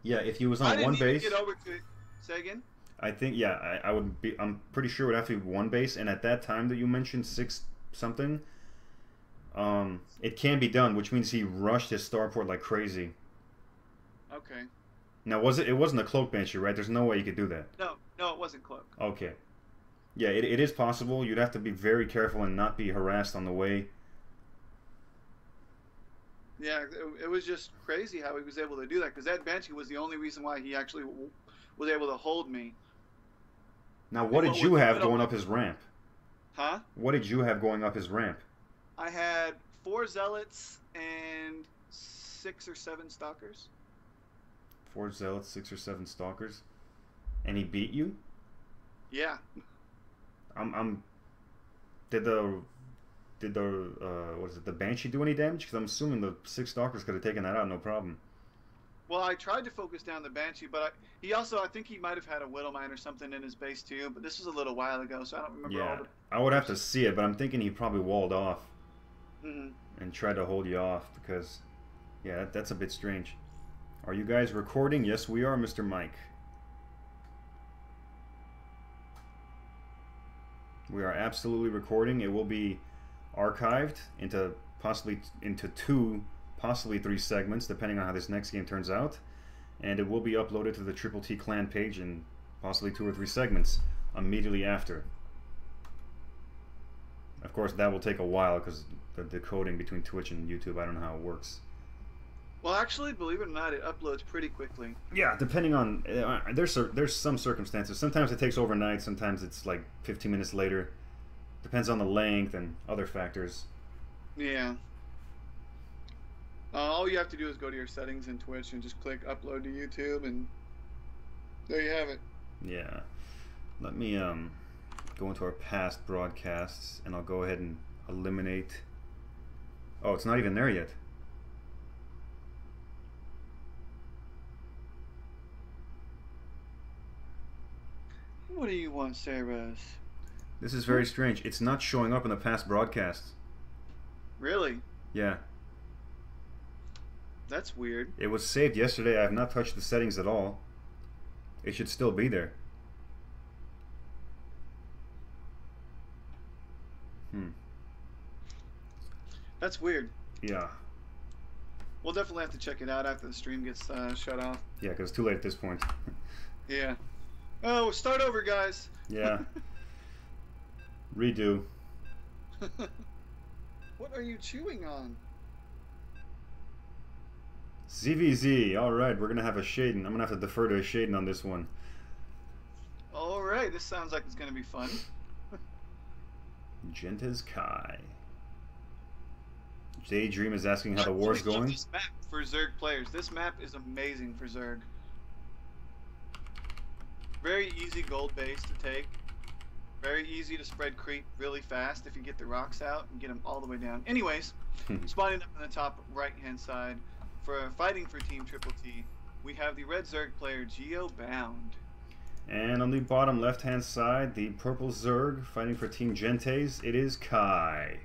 yeah, if he was I on didn't one even base, get over to it. Say again. I think, yeah, I would be, I'm pretty sure it would have to be one base. And at that time that you mentioned, 6 something, it can be done, which means he rushed his starport like crazy. Okay. Now, it wasn't a cloak banshee, right? There's no way you could do that. No, it wasn't cloak. Okay. Yeah, it is possible. You'd have to be very careful and not be harassed on the way. Yeah, it was just crazy how he was able to do that, because that Banshee was the only reason why he actually was able to hold me. Now, what did you have going up his ramp? Huh? What did you have going up his ramp? I had 4 Zealots and 6 or 7 Stalkers. 4 zealots, 6 or 7 stalkers, and he beat you. Yeah. Did the what is it? The Banshee do any damage? Because I'm assuming the 6 stalkers could have taken that out, no problem. Well, I tried to focus down the Banshee, but I think he might have had a Widow Mine or something in his base too. But this was a little while ago, so I don't remember all Yeah, the. I would have to see it, but I'm thinking he probably walled off Mm-hmm. and tried to hold you off because, yeah, that's a bit strange. Are you guys recording? Yes, we are, Mr. Mike. We are absolutely recording. It will be archived into possibly into 2, possibly 3 segments, depending on how this next game turns out. And it will be uploaded to the TrpleT clan page in possibly 2 or 3 segments immediately after. Of course, that will take a while because the decoding between Twitch and YouTube, I don't know how it works. Well, actually, believe it or not, it uploads pretty quickly. Yeah, depending on there's some circumstances. Sometimes it takes overnight. Sometimes it's like 15 minutes later. Depends on the length and other factors. Yeah. All you have to do is go to your settings in Twitch and just click upload to YouTube, and there you have it. Yeah. Let me go into our past broadcasts, and I'll go ahead and eliminate. Oh, it's not even there yet. What do you want, Ceres? This is very strange. It's not showing up in the past broadcasts. Really? Yeah. That's weird. It was saved yesterday. I have not touched the settings at all. It should still be there. That's weird. Yeah. We'll definitely have to check it out after the stream gets shut off. Yeah, because it's too late at this point. Yeah. Oh, start over, guys. Yeah. Redo. What are you chewing on? ZVZ. Alright, we're going to have a Shaden. I'm going to have to defer to a Shaden on this one. Alright, this sounds like it's going to be fun. Gentes Kai. Daydream is asking how the war's going. This map for Zerg players. This map is amazing for Zerg. Very easy gold base to take. Very easy to spread creep really fast if you get the rocks out and get them all the way down. Anyways, spawning up in the top right-hand side for fighting for Team TrpleT, we have the red Zerg player Geo-Bound. And on the bottom left-hand side, the purple Zerg fighting for Team Gentes. It is Kai.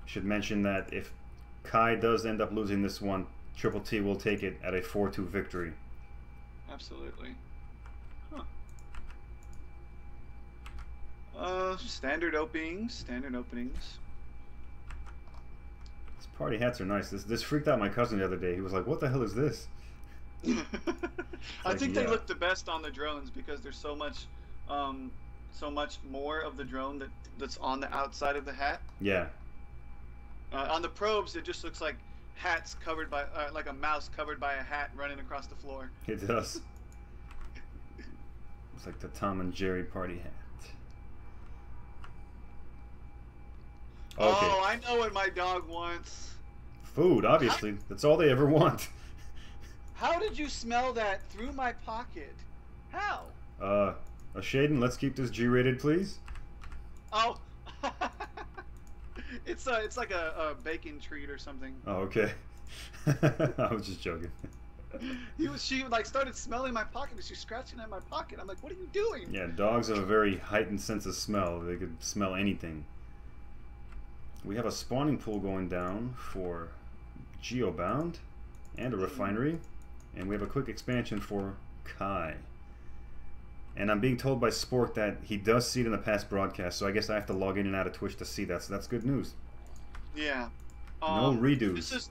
Should mention that if Kai does end up losing this one, TrpleT will take it at a 4-2 victory. Absolutely. Huh. Standard openings. Standard openings. These party hats are nice. This freaked out my cousin the other day. He was like, "What the hell is this?" I think they look the best on the drones because there's so much more of the drone that's on the outside of the hat. Yeah. On the probes, it just looks like hats covered by like a mouse covered by a hat running across the floor. It does. It's like the Tom and Jerry party hat. Okay. Oh, I know what my dog wants. Food, obviously. That's all they ever want. How did you smell that through my pocket? How? Shaden, let's keep this G-rated, please. Oh. It's like a bacon treat or something. Oh, okay. I was just joking. She like started smelling my pocket and she's scratching at my pocket. I'm like, what are you doing? Yeah, dogs have a very heightened sense of smell. They could smell anything. We have a spawning pool going down for Geobound and a refinery. And we have a quick expansion for Kai. And I'm being told by Sport that he does see it in the past broadcast, so I guess I have to log in and out of Twitch to see that, so that's good news. Yeah. No redos.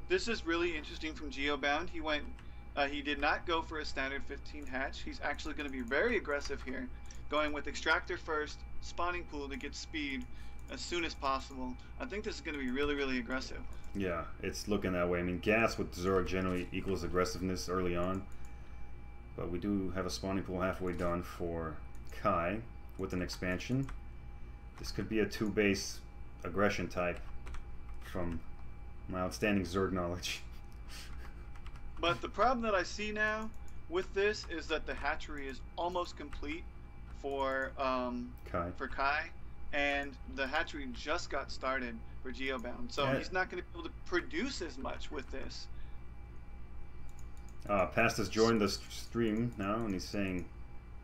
This is really interesting from Geobound. He did not go for a standard 15 hatch. He's actually going to be very aggressive here, going with extractor first, spawning pool to get speed as soon as possible. I think this is going to be really, really aggressive. Yeah, it's looking that way. I mean, gas with Zerg generally equals aggressiveness early on. But we do have a spawning pool halfway done for Kai with an expansion. This could be a 2-base aggression type from my outstanding Zerg knowledge. But the problem that I see now with this is that the hatchery is almost complete for Kai, and the hatchery just got started for Geobound, so he's not going to be able to produce as much with this. Past has joined the stream now, and he's saying,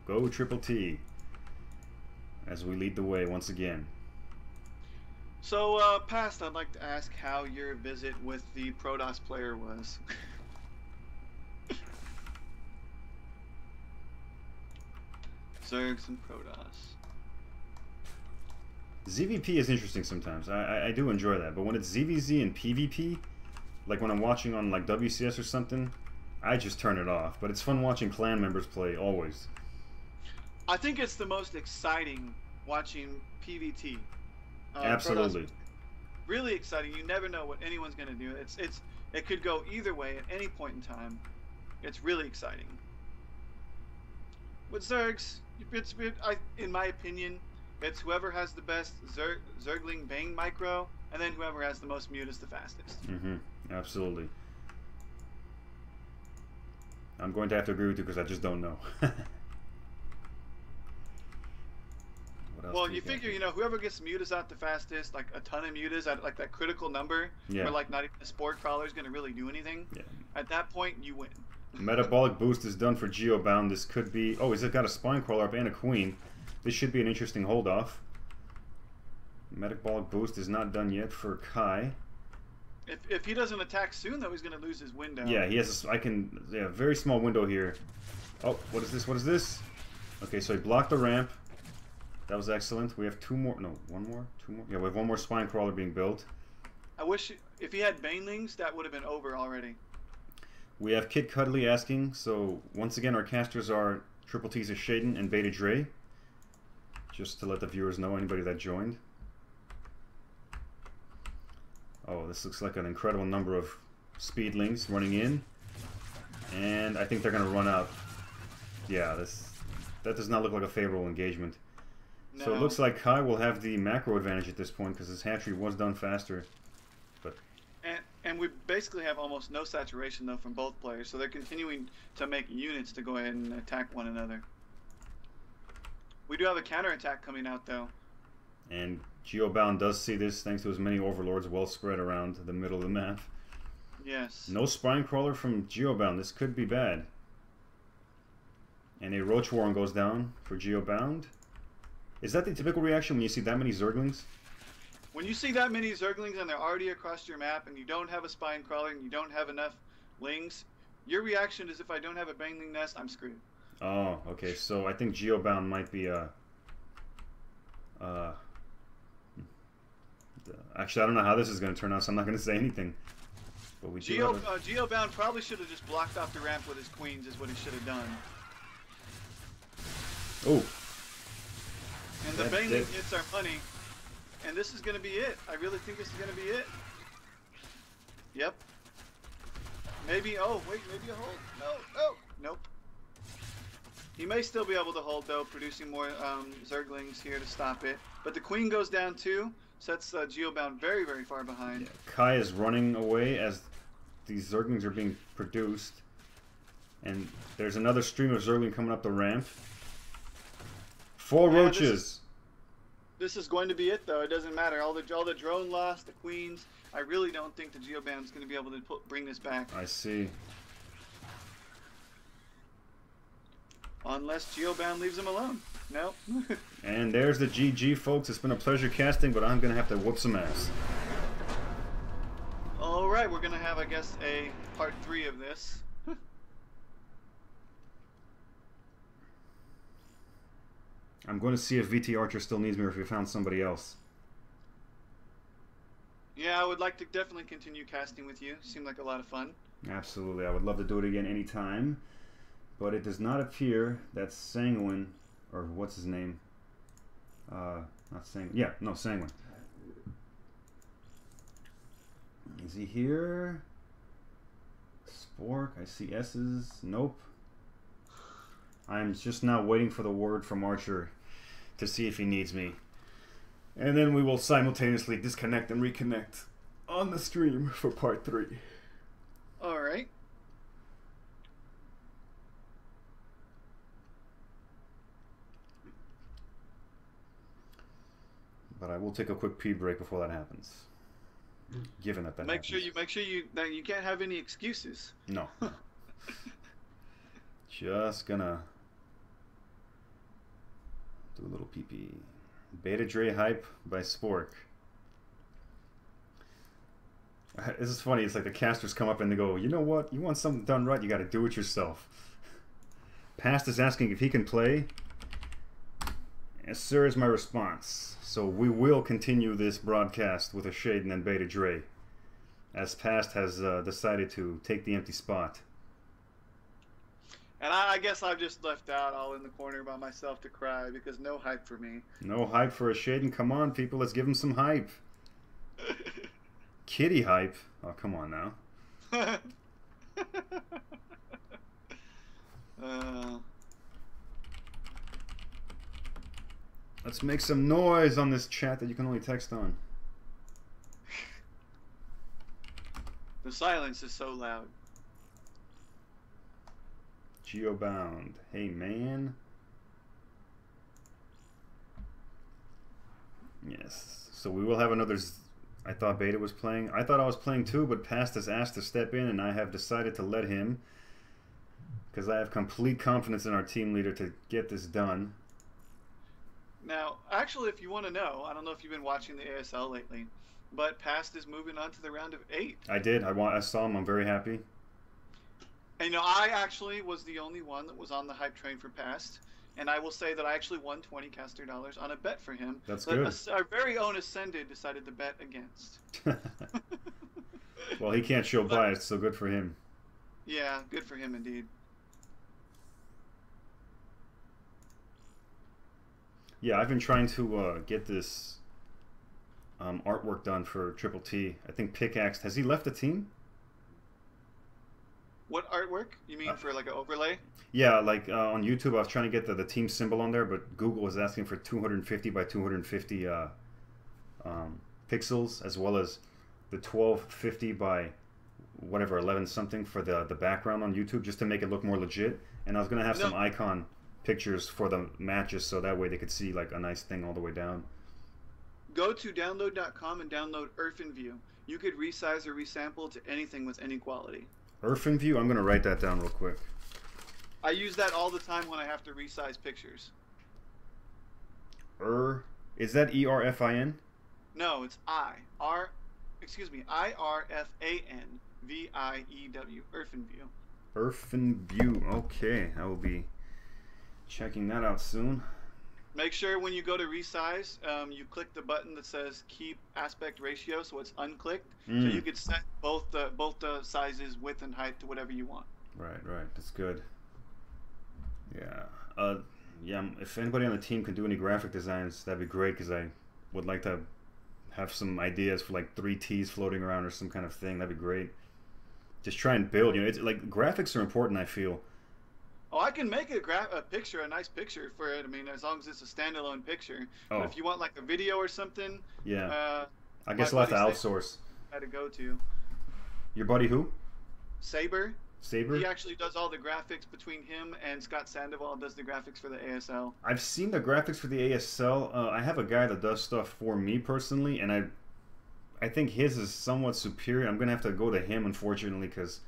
"Go TrpleT," as we lead the way once again. So, Past, I'd like to ask how your visit with the Protoss player was. Zergs and Protoss. ZVP is interesting sometimes. I do enjoy that, but when it's ZVZ and PvP, like when I'm watching on like WCS or something, I just turn it off. But it's fun watching clan members play always. I think it's the most exciting watching PvT. Absolutely. Really exciting. You never know what anyone's going to do. It could go either way at any point in time. It's really exciting. With Zergs, in my opinion, it's whoever has the best Zergling Bang micro, and then whoever has the most mute is the fastest. Absolutely. I'm going to have to agree with you because I just don't know. Well, you figure, whoever gets mutas out the fastest, like a ton of mutas at like that critical number, where like not even a spore crawler is going to really do anything. Yeah. At that point, you win. Metabolic boost is done for Geobound. This could be... Oh, he's got a spine crawler up and a queen. This should be an interesting hold-off. Metabolic boost is not done yet for Kai. If he doesn't attack soon, though, he's going to lose his window. Yeah, he has a very small window here. Oh, what is this? What is this? Okay, so he blocked the ramp. That was excellent. We have two more. No, one more? Two more? Yeah, we have one more spine crawler being built. I wish if he had banelings, that would have been over already. We have Kid Cuddly asking. So, once again, our casters are TrpleT's Shaden and Beta Dre. Just to let the viewers know, anybody that joined. Oh, this looks like an incredible number of speedlings running in. And I think they're going to run out. Yeah, that does not look like a favorable engagement. No. So it looks like Kai will have the macro advantage at this point because his hatchery was done faster. But and we basically have almost no saturation though from both players, so they're continuing to make units to go ahead and attack one another. We do have a counterattack coming out though. And Geobound does see this thanks to his many overlords well spread around the middle of the map. Yes. No spine crawler from Geobound. This could be bad. And a Roach Warren goes down for Geobound. Is that the typical reaction when you see that many Zerglings? When you see that many Zerglings and they're already across your map and you don't have a spine crawler and you don't have enough lings, your reaction is if I don't have a Bangling nest, I'm screwed. Oh, okay. So I think Geobound might be Uh, actually, I don't know how this is going to turn out, so I'm not going to say anything. But we Geobound probably should have just blocked off the ramp with his queens, is what he should have done. Oh. And the Baneling hits our money. And this is going to be it. I really think this is going to be it. Yep. Maybe, oh, wait, maybe a hold. No, nope. He may still be able to hold, though, producing more Zerglings here to stop it. But the queen goes down, too. Sets Geobound very, very far behind. Yeah, Kai is running away as these Zerglings are being produced. And there's another stream of Zergling coming up the ramp. 4 roaches. This is going to be it, though. It doesn't matter. All the drone lost, the queens. I really don't think the Geobound is going to be able to bring this back. I see. Unless Geobound leaves him alone. No. And there's the GG, folks. It's been a pleasure casting, but I'm going to have to whoop some ass. Alright, we're going to have, I guess, a part 3 of this. I'm going to see if VT Archer still needs me or if he found somebody else. Yeah, I would like to definitely continue casting with you. Seemed like a lot of fun. Absolutely. I would love to do it again anytime. But it does not appear that Sanguine, or what's his name? Not Sanguine. Yeah, no, Sanguine. Is he here? Spork, I see S's. Nope. I'm just now waiting for the word from Archer to see if he needs me. And then we will simultaneously disconnect and reconnect on the stream for part 3. Alright. But I will take a quick pee break before that happens. Given that make happens. sure that you can't have any excuses. No. Just gonna do a little pee-pee. Beta Dre hype by Spork. This is funny. It's like the casters come up and they go, you know what? You want something done right, you got to do it yourself. Past is asking if he can play. Yes, sir, is my response. So we will continue this broadcast with a Shaden and Beta Dre, as Past has decided to take the empty spot. And I guess I've just left out all in the corner by myself to cry because no hype for me. No hype for a Shaden. Come on, people. Let's give him some hype. Kitty hype. Oh, come on now. Let's make some noise on this chat that you can only text on. The silence is so loud. Geobound. Hey, man. Yes. So we will have another... I thought Beta was playing. I thought I was playing too, but Past has asked to step in, and I have decided to let him. Because I have complete confidence in our team leader to get this done. Now, actually, if you want to know, I don't know if you've been watching the ASL lately, but Past is moving on to the round of 8. I did. I saw him. I'm very happy. And, you know, I actually was the only one that was on the hype train for Past. And I will say that I actually won 20 caster dollars on a bet for him. That's good. Our very own Ascended decided to bet against. Well, he can't show bias, so good for him. Yeah, good for him indeed. Yeah, I've been trying to get this artwork done for TrpleT. I think Pickaxe... Has he left the team? What artwork? You mean for like an overlay? Yeah, like on YouTube, I was trying to get the team symbol on there, but Google was asking for 250 by 250 pixels, as well as the 1250 by whatever 11 something for the background on YouTube, just to make it look more legit. And I was gonna have some icon pictures for the matches, so that way they could see like a nice thing all the way down. Go to download.com and download EarthenView. You could resize or resample to anything with any quality. EarthenView? I'm gonna write that down real quick. I use that all the time when I have to resize pictures. Is that ERFIN? No, it's IRFANVIEW. EarthenView. EarthenView. Okay, I will be checking that out soon. Make sure when you go to resize, you click the button that says keep aspect ratio, so it's unclicked. So you could set both the sizes, width and height, to whatever you want. Right, right. That's good. Yeah. Yeah. If anybody on the team can do any graphic designs, that'd be great. Because I would like to have some ideas for like 3Ts floating around or some kind of thing. That'd be great. Just try and build. You know, it's like graphics are important. I feel. Oh, I can make a picture, a nice picture for it. I mean, as long as it's a standalone picture. Oh. But if you want like a video or something, yeah. I guess I'll have to outsource. I had to go to. Your buddy who? Saber. Saber? He actually does all the graphics between him and Scott Sandoval does the graphics for the ASL. I've seen the graphics for the ASL. I have a guy that does stuff for me personally, and I think his is somewhat superior. I'm gonna have to go to him, unfortunately, because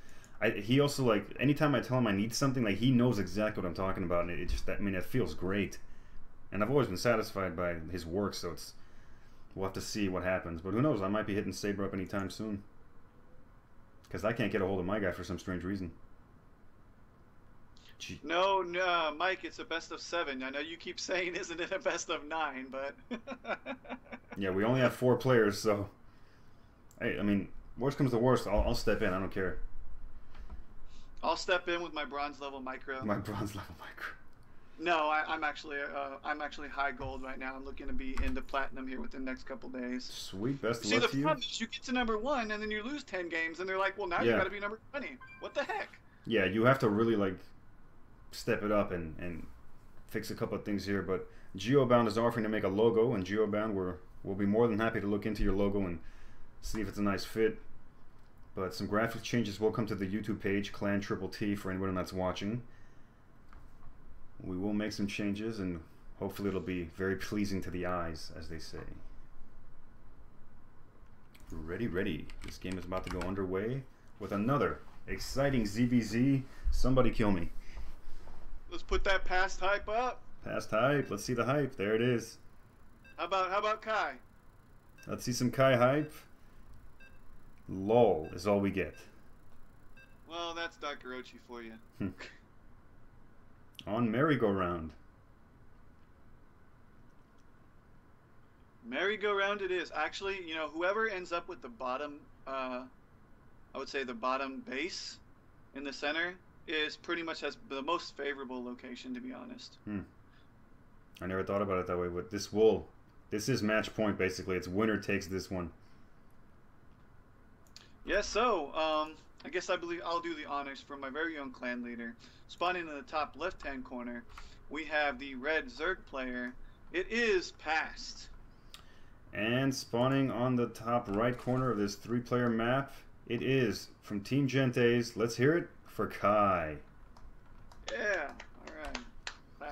he also, like, anytime I tell him I need something, like, he knows exactly what I'm talking about, and it just, I mean, it feels great. And I've always been satisfied by his work, so we'll have to see what happens. But who knows? I might be hitting Saber up anytime soon. Because I can't get a hold of my guy for some strange reason. Gee. No, Mike, it's a best of 7. I know you keep saying, isn't it a best of 9, but... Yeah, we only have 4 players, so... Hey, I mean, worst comes to worst, I'll step in, I don't care. I'll step in with my bronze level micro. My bronze level micro. No, I'm actually high gold right now. I'm looking to be into platinum here within the next couple days. Sweet, best of See, luck to the you. problem is you get to number 1 and then you lose 10 games and they're like, well, now you got to be number 20. What the heck? Yeah, you have to really, like, step it up and fix a couple of things here. But GeoBound is offering to make a logo, and GeoBound, we'll be more than happy to look into your logo and see if it's a nice fit. But some graphic changes will come to the YouTube page, Clan TrpleT, for anyone that's watching. We will make some changes, and hopefully it'll be very pleasing to the eyes, as they say. Ready, ready. This game is about to go underway with another exciting ZVZ. Somebody kill me. Let's put that past hype up. Past hype. Let's see the hype. There it is. How about Kai? Let's see some Kai hype. LOL is all we get. Well, that's Dr. Orochi for you. On merry-go-round. Merry-go-round it is. Actually, you know, whoever ends up with the bottom, I would say the bottom base in the center is pretty much has the most favorable location, to be honest. I never thought about it that way, but this is match point, basically. It's winner takes this one. Yes, so, I guess I believe I'll do the honors for my very own clan leader. Spawning in the top left-hand corner, we have the red Zerg player. It is Past. And spawning on the top right corner of this 3-player map, it is from Team Gentes. Let's hear it for Kai. Yeah, alright.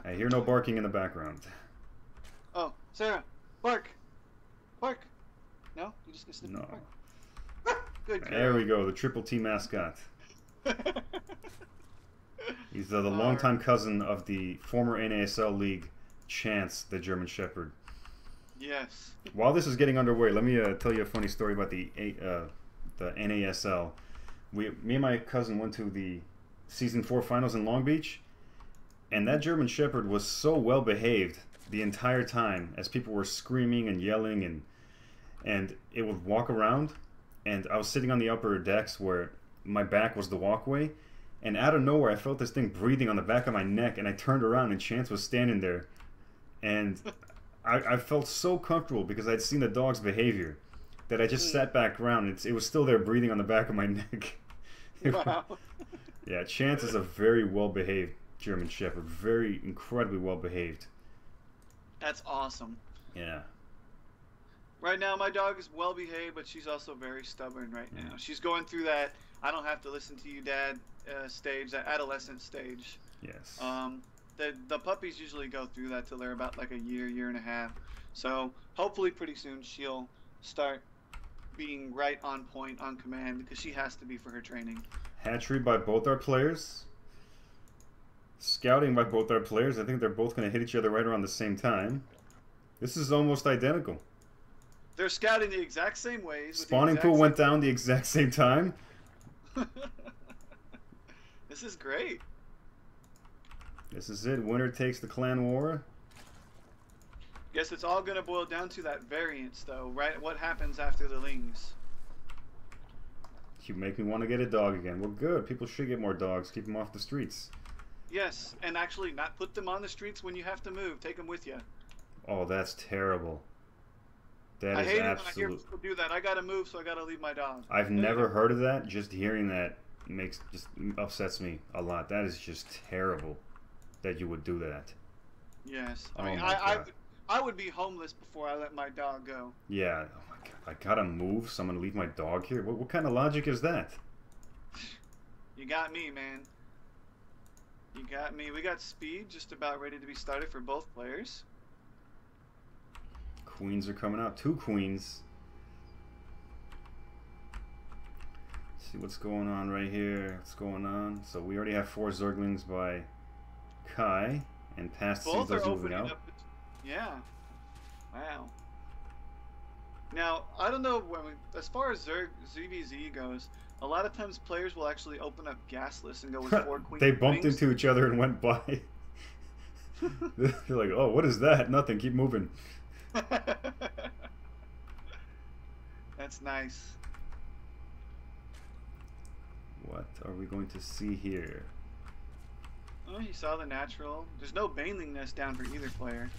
I hear no barking in the background. Oh, Sarah, bark. Bark. No? You just gonna sniff No. bark. Good girl. There we go, the TrpleT mascot. He's the longtime cousin of the former NASL League, Chance, the German Shepherd. Yes. While this is getting underway, let me tell you a funny story about the NASL. Me and my cousin went to the Season 4 finals in Long Beach, and that German Shepherd was so well behaved the entire time as people were screaming and yelling, and it would walk around, and I was sitting on the upper decks where my back was the walkway, and out of nowhere I felt this thing breathing on the back of my neck, and I turned around and Chance was standing there, and I felt so comfortable because I'd seen the dog's behavior that I just sat back around. It was still there breathing on the back of my neck. Wow. Yeah, Chance is a very well-behaved German Shepherd. Very incredibly well-behaved. That's awesome. Yeah. Right now, my dog is well-behaved, but she's also very stubborn right now. She's going through that I don't have to listen to you, Dad stage, that adolescent stage. Yes. The puppies usually go through that till they're about like a year and a half. So hopefully pretty soon she'll start being right on point, on command, because she has to be for her training. Hatchery by both our players. Scouting by both our players. I think they're both going to hit each other right around the same time. This is almost identical. They're scouting the exact same ways. Spawning pool went down the exact same time. This is great. This is it. Winner takes the clan war. Guess it's all gonna boil down to that variance, though, right? What happens after the lings? You make me want to get a dog again. Well, good. People should get more dogs. Keep them off the streets. Yes, and actually not put them on the streets when you have to move. Take them with you. Oh, that's terrible. That I is hate it when I hear absolute. people do that. I gotta move, so I gotta leave my dog. I've never heard of that. Just hearing that just upsets me a lot. That is just terrible that you would do that. Yes, Oh I mean, my God. I would be homeless before I let my dog go. Yeah. Oh my God. I gotta move. So I'm gonna leave my dog here. What kind of logic is that? You got me, man. You got me. We got speed just about ready to be started for both players. Queens are coming out. 2 queens. See what's going on right here. What's going on? So we already have 4 Zerglings by Kai, and past Both seeds are moving opening out. up. Yeah. Wow. Now, I don't know, as far as ZVZ goes, a lot of times players will actually open up gasless and go with 4 queens. They bumped into each other and went by. They're like, oh, what is that? Nothing. Keep moving. That's nice. What are we going to see here? Oh, you saw the natural. There's no Baneling Nest down for either player.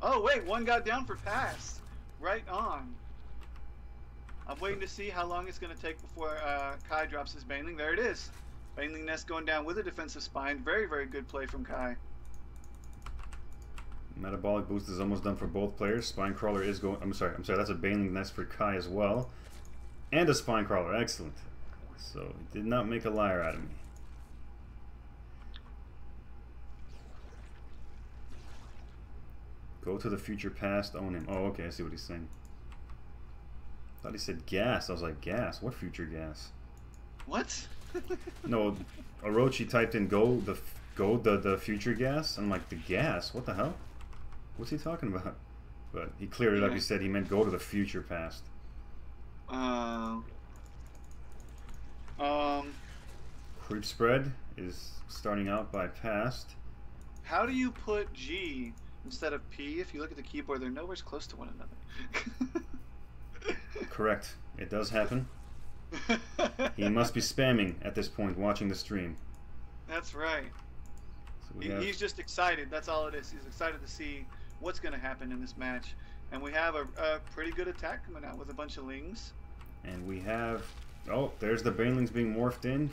Oh, wait, one got down for pass. Right on. I'm waiting to see how long it's going to take before Kai drops his Baneling. There it is. Baneling Nest going down with a defensive spine. Very, very good play from Kai. Metabolic boost is almost done for both players. Spine crawler is going. I'm sorry. That's a Baneling Nest for Kai as well, and a spine crawler. Excellent. So he did not make a liar out of me. Go to the future past. Own him. Oh, okay. I see what he's saying. Thought he said gas. I was like, gas? What future gas? What? No, Orochi typed in go the future gas. I'm like, the gas? What the hell? What's he talking about? But he cleared it up. He said he meant go to the future past. Creep spread is starting out by past. How do you put G instead of P? If you look at the keyboard, they're nowhere close to one another. Correct. It does happen. He must be spamming at this point, watching the stream. That's right. So He's just excited. That's all it is. He's excited to see what's going to happen in this match. And we have a pretty good attack coming out with a bunch of lings. And we have... Oh, there's the Banelings being morphed in.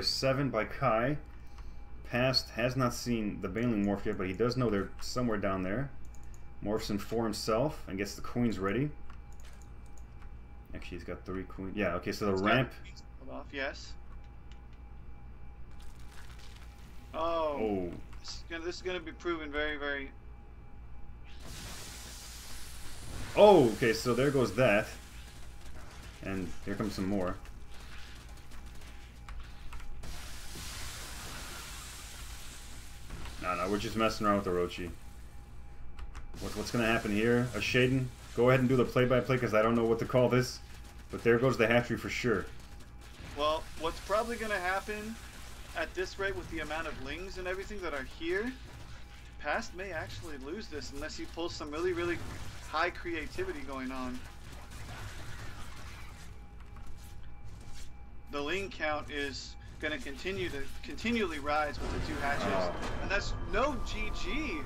7 by Kai. Past has not seen the Baneling morph yet, but he does know they're somewhere down there. Morphs in 4 himself and gets the queens ready. Actually, he's got 3 queens. Yeah, okay, so the ramp... Off, yes. Oh. This is going to be proven very, very... Oh, okay, so there goes that. And here comes some more. No, we're just messing around with Orochi. What's going to happen here? A Shaden? Go ahead and do the play-by-play because I don't know what to call this. But there goes the hatchery for sure. Well, what's probably going to happen at this rate with the amount of lings and everything that are here, Past may actually lose this unless he pulls some really, really high creativity going on. The ling count is going to continually rise with the 2 hatches, and that's no GG.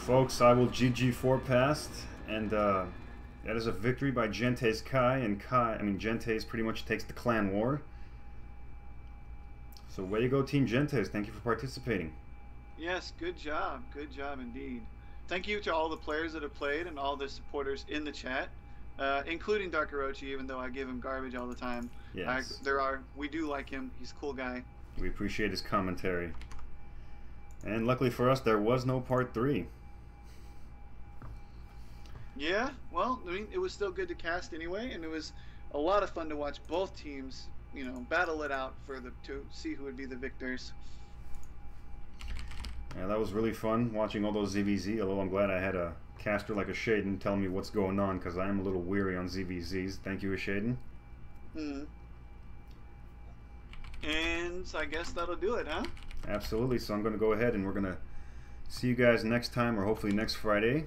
Folks, I will GG for Past, and that is a victory by Gentes Kai, and Gentes pretty much takes the clan war. So way to go, Team Gentes. Thank you for participating. Yes, good job indeed. Thank you to all the players that have played and all the supporters in the chat. Including Dark Orochi, even though I give him garbage all the time. Yes. We do like him. He's a cool guy. We appreciate his commentary. And luckily for us, there was no part 3. Yeah, well, I mean, it was still good to cast anyway, and it was a lot of fun to watch both teams, battle it out to see who would be the victors. Yeah, that was really fun watching all those ZVZ, although I'm glad I had a caster like a Shaden telling me what's going on because I am a little weary on ZVZs. Thank you, Shaden. And I guess that'll do it, huh? Absolutely. So I'm going to go ahead and we're going to see you guys next time, or hopefully next Friday.